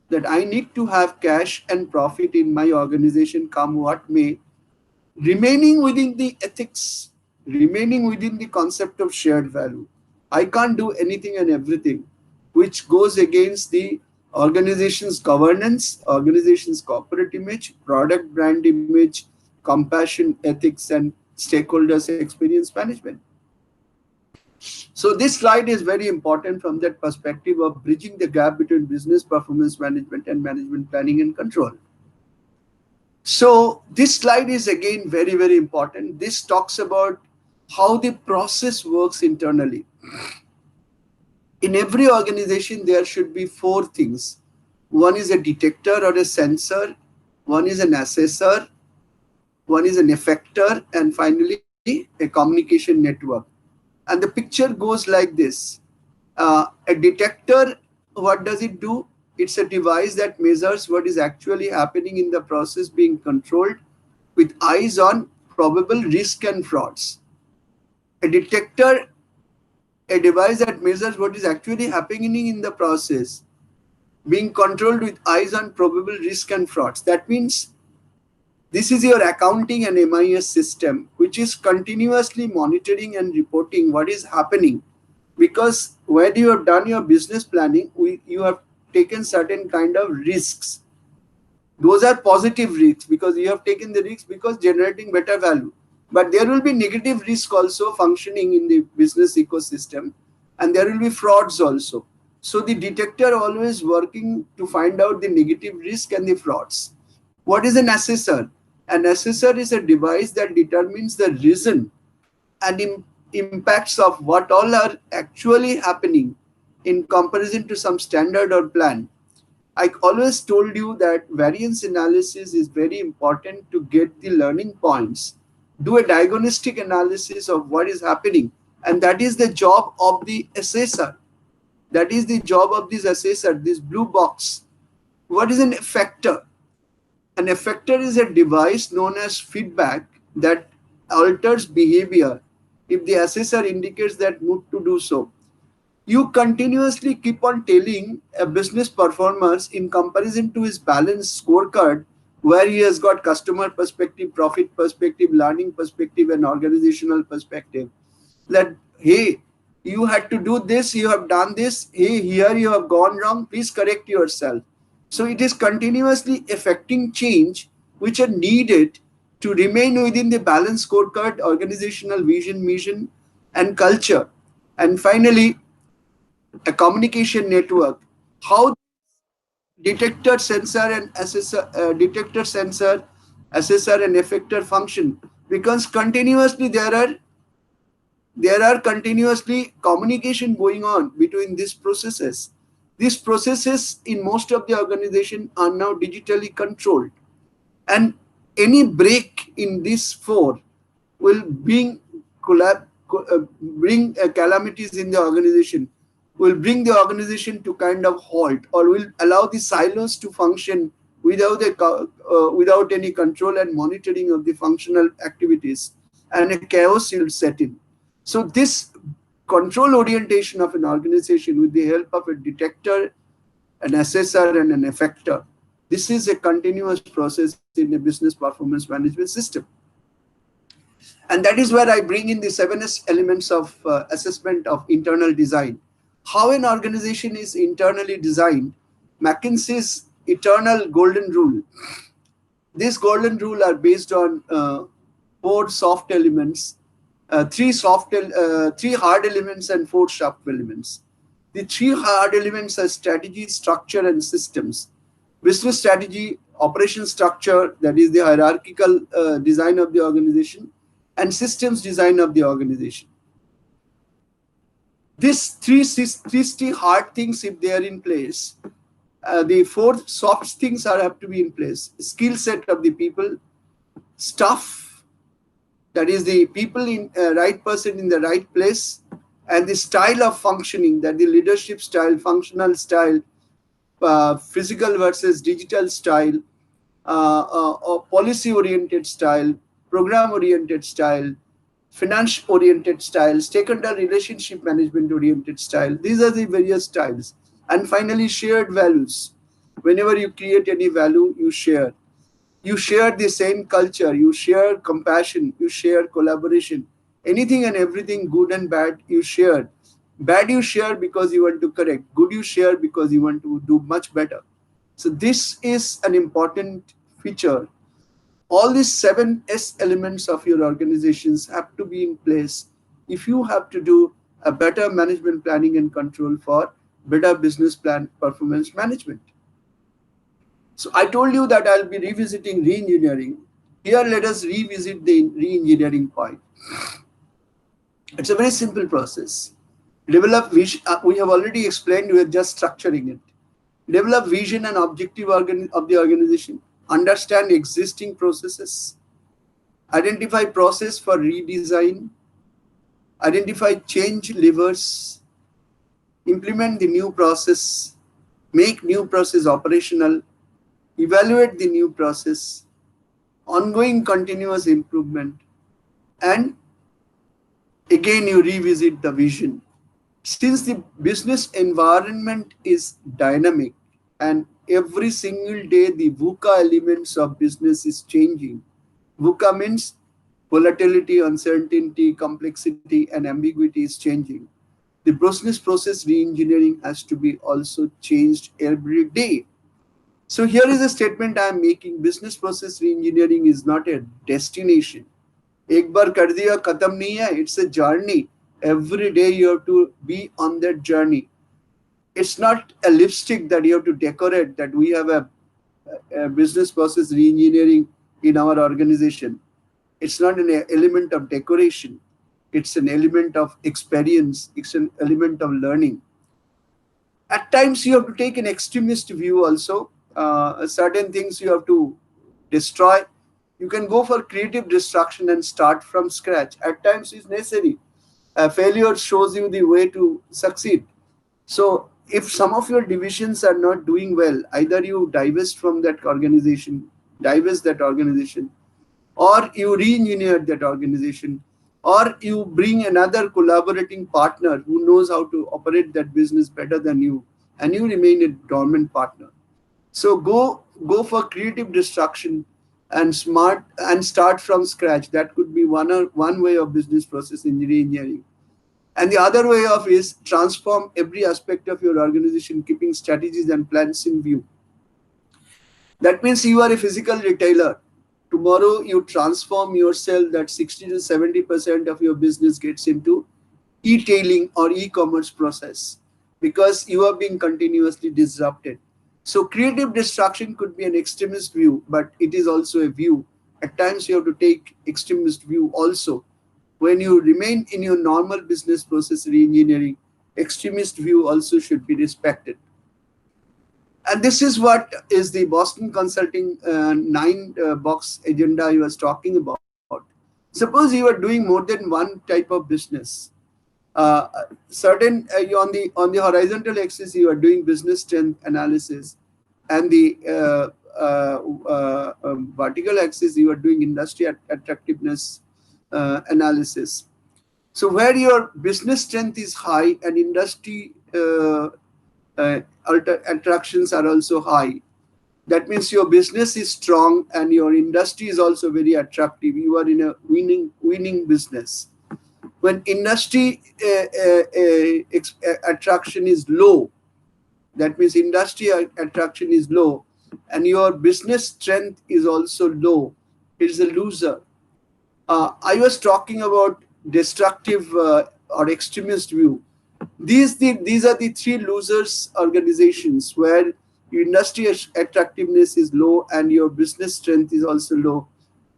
A: that I need to have cash and profit in my organization come what may, remaining within the ethics, remaining within the concept of shared value. I can't do anything and everything which goes against the organization's governance, organization's corporate image, product brand image, compassion, ethics, and stakeholders experience management. So this slide is very important from that perspective of bridging the gap between business performance management and management planning and control. So this slide is again very, very important. This talks about how the process works internally. In every organization, there should be four things. One is a detector or a sensor, one is an assessor, one is an effector, and finally a communication network. And the picture goes like this. A detector, what does it do? It's a device that measures what is actually happening in the process being controlled with eyes on probable risk and frauds. A detector, a device that measures what is actually happening in the process being controlled with eyes on probable risk and frauds. That means this is your accounting and MIS system, which is continuously monitoring and reporting what is happening. Because when you have done your business planning, you have taken certain kind of risks. Those are positive risks because you have taken the risks because generating better value. But there will be negative risk also functioning in the business ecosystem, and there will be frauds also. So the detector always working to find out the negative risk and the frauds. What is an assessor? An assessor is a device that determines the reason and impacts of what all are actually happening in comparison to some standard or plan. I always told you that variance analysis is very important to get the learning points. Do a diagnostic analysis of what is happening, and that is the job of the assessor. That is the job of this assessor, this blue box. What is an effector? An effector is a device known as feedback that alters behavior if the assessor indicates that mood to do so. You continuously keep on telling a business performance in comparison to his balanced scorecard, where he has got customer perspective, profit perspective, learning perspective, and organizational perspective, that hey, you had to do this, you have done this, hey, here you have gone wrong, please correct yourself. So it is continuously affecting change which are needed to remain within the balanced scorecard, organizational vision, mission, and culture. And finally, a communication network. How detector, sensor, and assessor, detector, sensor, assessor, and effector function, because continuously there are continuously communication going on between these processes. These processes in most of the organization are now digitally controlled, and any break in these four will bring calamities in the organization, will bring the organization to kind of halt, or will allow the silos to function without any control and monitoring of the functional activities, and a chaos will set in. So this control orientation of an organization with the help of a detector, an assessor, and an effector, this is a continuous process in a business performance management system. And that is where I bring in the 7S elements of assessment of internal design. How an organization is internally designed, McKinsey's eternal golden rule. This golden rule are based on four soft elements, three hard elements and four soft elements. The three hard elements are strategy, structure, and systems. Business strategy, operation structure, that is the hierarchical design of the organization, and systems design of the organization. These three hard things, if they are in place, the four soft things have to be in place. Skill set of the people, staff, that is the people in right person in the right place, and the style of functioning, that the leadership style, functional style, physical versus digital style, or policy oriented style, program oriented style, finance oriented style, stakeholder relationship management oriented style. These are the various styles. And finally, shared values. Whenever you create any value, you share. You share the same culture, you share compassion, you share collaboration. Anything and everything, good and bad, you share. Bad you share because you want to correct. Good you share because you want to do much better. So this is an important feature. All these 7S elements of your organizations have to be in place if you have to do a better management planning and control for better business plan performance management. So I told you that I'll be revisiting re-engineering. Here, let us revisit the re-engineering point. It's a very simple process. Develop vision. We have already explained. We are just structuring it. Develop vision and objective of the organization. Understand existing processes. Identify process for redesign. Identify change levers. Implement the new process. Make new process operational. Evaluate the new process. Ongoing continuous improvement, and again you revisit the vision. Since the business environment is dynamic and every single day the VUCA elements of business is changing. VUCA means volatility, uncertainty, complexity, and ambiguity is changing. The business process re-engineering has to be also changed every day. So here is a statement I am making. Business process re-engineering is not a destination. एक बार कर दिया खत्म नहीं है. It's a journey. Every day you have to be on that journey. It's not a lipstick that you have to decorate, that we have a business process re-engineering in our organization. It's not an element of decoration. It's an element of experience. It's an element of learning. At times you have to take an extremist view also. Certain things you have to destroy. You can go for creative destruction and start from scratch. At times it's necessary. Failure shows you the way to succeed. So if some of your divisions are not doing well, either you divest from that organization, or you re-engineer that organization, or you bring another collaborating partner who knows how to operate that business better than you, and you remain a dormant partner. So go for creative destruction and start from scratch. That could be one way of business process engineering. And the other way of is transform every aspect of your organization, keeping strategies and plans in view. That means you are a physical retailer. Tomorrow you transform yourself that 60 to 70% of your business gets into e-tailing or e-commerce process, because you are being continuously disrupted. So creative destruction could be an extremist view, but it is also a view. At times you have to take extremist view also. When you remain in your normal business process re-engineering, extremist view also should be respected. And this is what is the Boston Consulting 9-box agenda I was talking about. Suppose you are doing more than one type of business. On the horizontal axis you are doing business strength analysis, and the vertical axis you are doing industry attractiveness analysis. So where your business strength is high and industry attractions are also high, that means your business is strong and your industry is also very attractive. You are in a winning business. When industry attraction is low, that means industry attraction is low, and your business strength is also low, it is a loser. I was talking about destructive or extremist view. These are the three losers organizations where your industry attractiveness is low and your business strength is also low.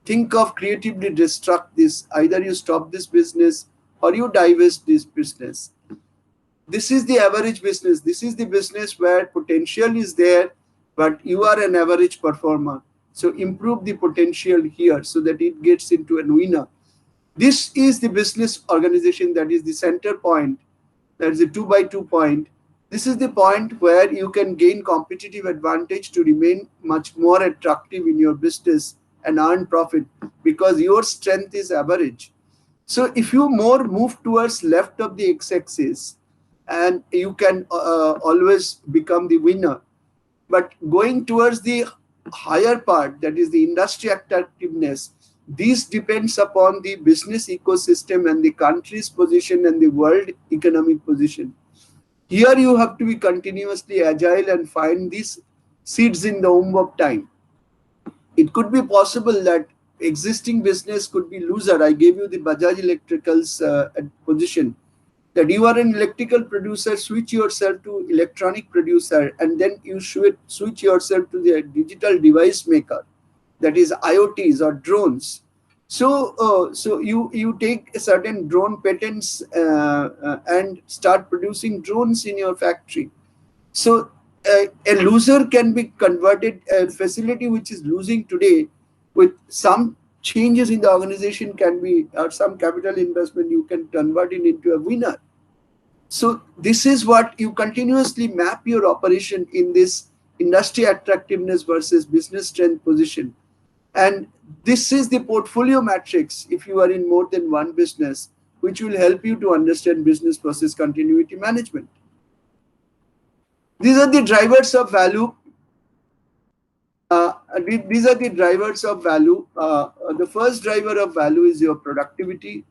A: Think of creatively destruct this. Either you stop this business or you divest this business. This is the average business. This is the business where potential is there, but you are an average performer. So improve the potential here so that it gets into a winner. This is the business organization, that is the center point, that is the 2 by 2 point. This is the point where you can gain competitive advantage to remain much more attractive in your business and earn profit, because your strength is average. So if you more move towards left of the x-axis, and you can always become the winner. But going towards the higher part, that is the industry attractiveness, this depends upon the business ecosystem and the country's position and the world economic position. Here you have to be continuously agile and find these seeds in the womb of time. It could be possible that existing business could be loser. I gave you the Bajaj Electricals position, that you are an electrical producer, switch yourself to electronic producer, and then you should switch yourself to the digital device maker, that is IoTs or drones. So you take a certain drone patents and start producing drones in your factory. So a loser can be converted, a facility which is losing today, with some changes in the organization can be, or some capital investment, you can convert it into a winner. So this is what you continuously map your operation in this industry attractiveness versus business strength position. And this is the portfolio matrix if you are in more than one business, which will help you to understand business process continuity management. These are the drivers of value. These are the drivers of value. The first driver of value is your productivity.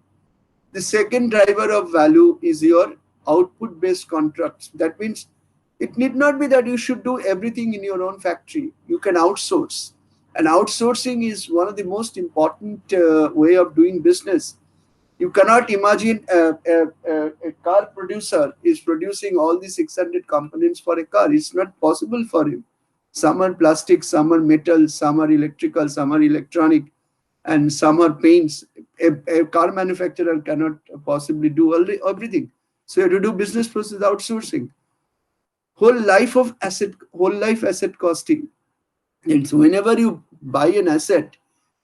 A: The second driver of value is your output based contracts. That means it need not be that you should do everything in your own factory. You can outsource. And outsourcing is one of the most important way of doing business. You cannot imagine a car producer is producing all the 600 components for a car. It's not possible for him. Some are plastic, some are metal, some are electrical, some are electronic, and some are paints. A car manufacturer cannot possibly do everything. So you have to do business process outsourcing. Whole life asset costing. And so whenever you buy an asset,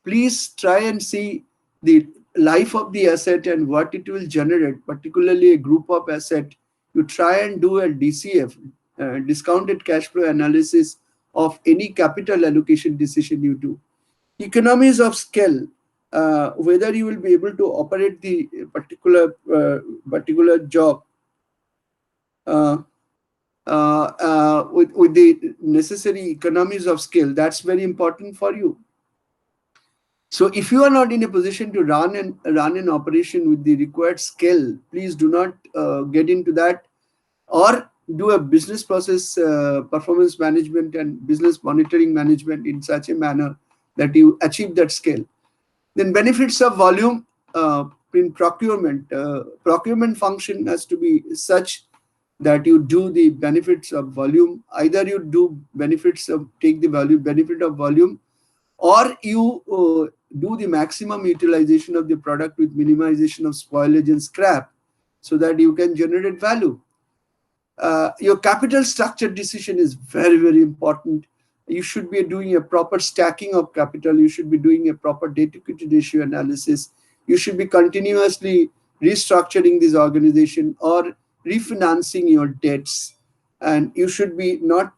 A: please try and see the life of the asset and what it will generate, particularly a group of asset. You try and do a DCF, discounted cash flow analysis of any capital allocation decision you do. Economies of scale, whether you will be able to operate the particular job uh, with the necessary economies of scale, that's very important for you. So if you are not in a position to run an operation with the required scale, please do not get into that, or do a business process performance management and business monitoring management in such a manner that you achieve that scale. Then benefits of volume in procurement. Procurement function has to be such that you do the benefits of volume. Either you do take the value benefit of volume, or you do the maximum utilization of the product with minimization of spoilage and scrap, so that you can generate value. Your capital structure decision is very, very important. You should be doing a proper stacking of capital. You should be doing a proper debt equity ratio analysis. You should be continuously restructuring this organization or refinancing your debts. And you should be not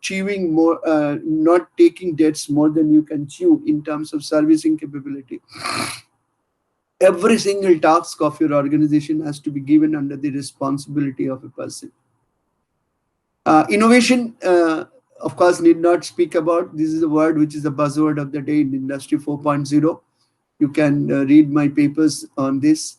A: not taking debts more than you can chew in terms of servicing capability. Every single task of your organization has to be given under the responsibility of a person. Innovation, of course, need not speak about. This is a word which is a buzzword of the day in Industry 4.0. You can read my papers on this.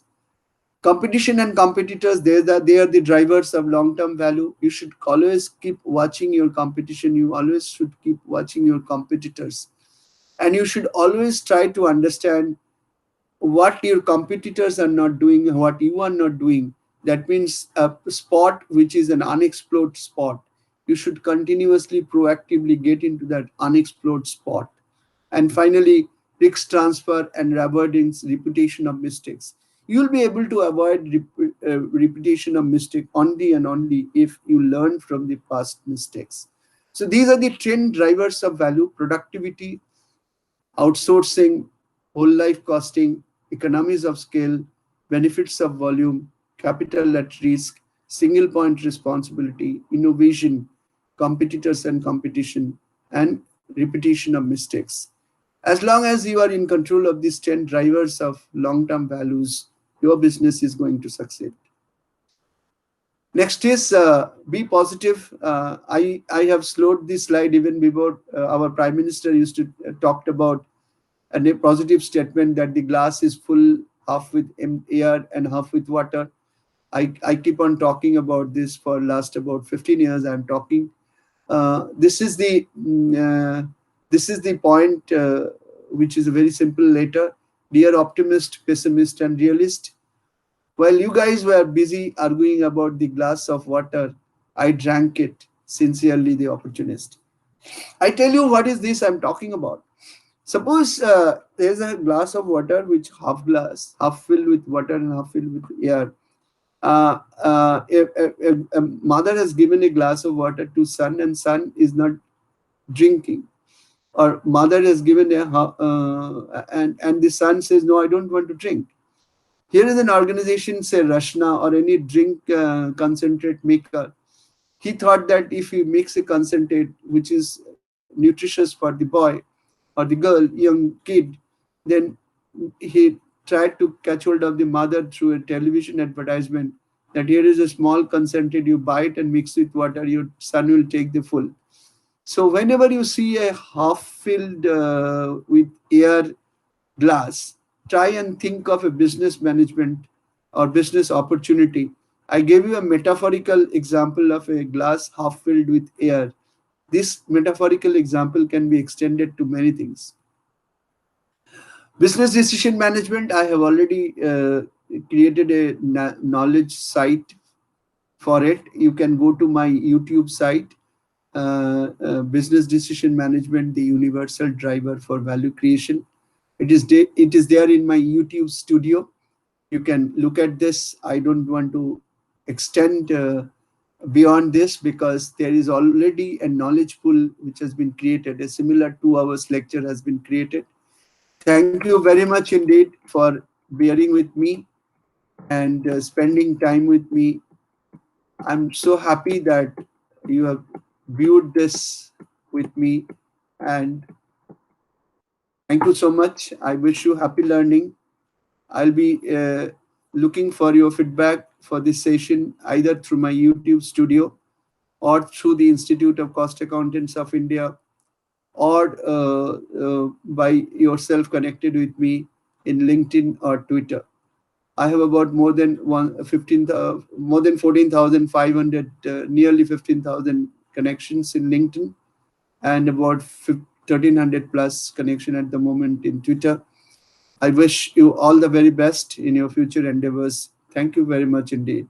A: Competition and competitors, they are the drivers of long-term value. You should always keep watching your competition. You always should keep watching your competitors. And you should always try to understand what your competitors are not doing, what you are not doing. That means a spot which is an unexplored spot. You should continuously, proactively get into that unexplored spot. And finally, risk transfer and avoidance repetition of mistakes. You will be able to avoid repetition of mistake only and only if you learn from the past mistakes. So these are the 10 drivers of value: productivity, outsourcing, whole life costing, economies of scale, benefits of volume, capital at risk, single point responsibility, innovation, competitors and competition, and repetition of mistakes. As long as you are in control of these 10 drivers of long-term values, your business is going to succeed. Next is be positive. I have slowed this slide even before our Prime Minister used to talked about a positive statement that the glass is full, half with air and half with water. I keep on talking about this for last about 15 years. I'm talking. This is the point, which is a very simple letter. Dear optimist, pessimist, and realist. While you guys were busy arguing about the glass of water, I drank it, sincerely the opportunist. I tell you what is this I'm talking about. Suppose there's a glass of water, which half glass, half filled with water and half filled with air. A mother has given a glass of water to son, and son is not drinking. Or mother has given and the son says, no, I don't want to drink. Here is an organization, say Rashna or any drink concentrate maker. He thought that if he makes a concentrate which is nutritious for the boy or the girl, young kid, then he tried to catch hold of the mother through a television advertisement that here is a small concentrate, you buy it and mix with water, your son will take the full. So whenever you see a half filled with air glass, try and think of a business management or business opportunity. I gave you a metaphorical example of a glass half filled with air. This metaphorical example can be extended to many things. Business decision management, I have already created a knowledge site for it. You can go to my YouTube site, Business Decision Management, the Universal Driver for Value Creation. It is there in my YouTube studio. You can look at this. I don't want to extend beyond this because there is already a knowledge pool which has been created. A similar 2 hours lecture has been created. Thank you very much indeed for bearing with me and spending time with me. I'm so happy that you have viewed this with me, and thank you so much. I wish you happy learning. I'll be looking for your feedback for this session either through my YouTube studio or through the Institute of Cost Accountants of India, or by yourself connected with me in LinkedIn or Twitter. I have about more than 14,500, nearly 15,000 connections in LinkedIn, and about 1,300 plus connection at the moment in Twitter. I wish you all the very best in your future endeavors. Thank you very much indeed.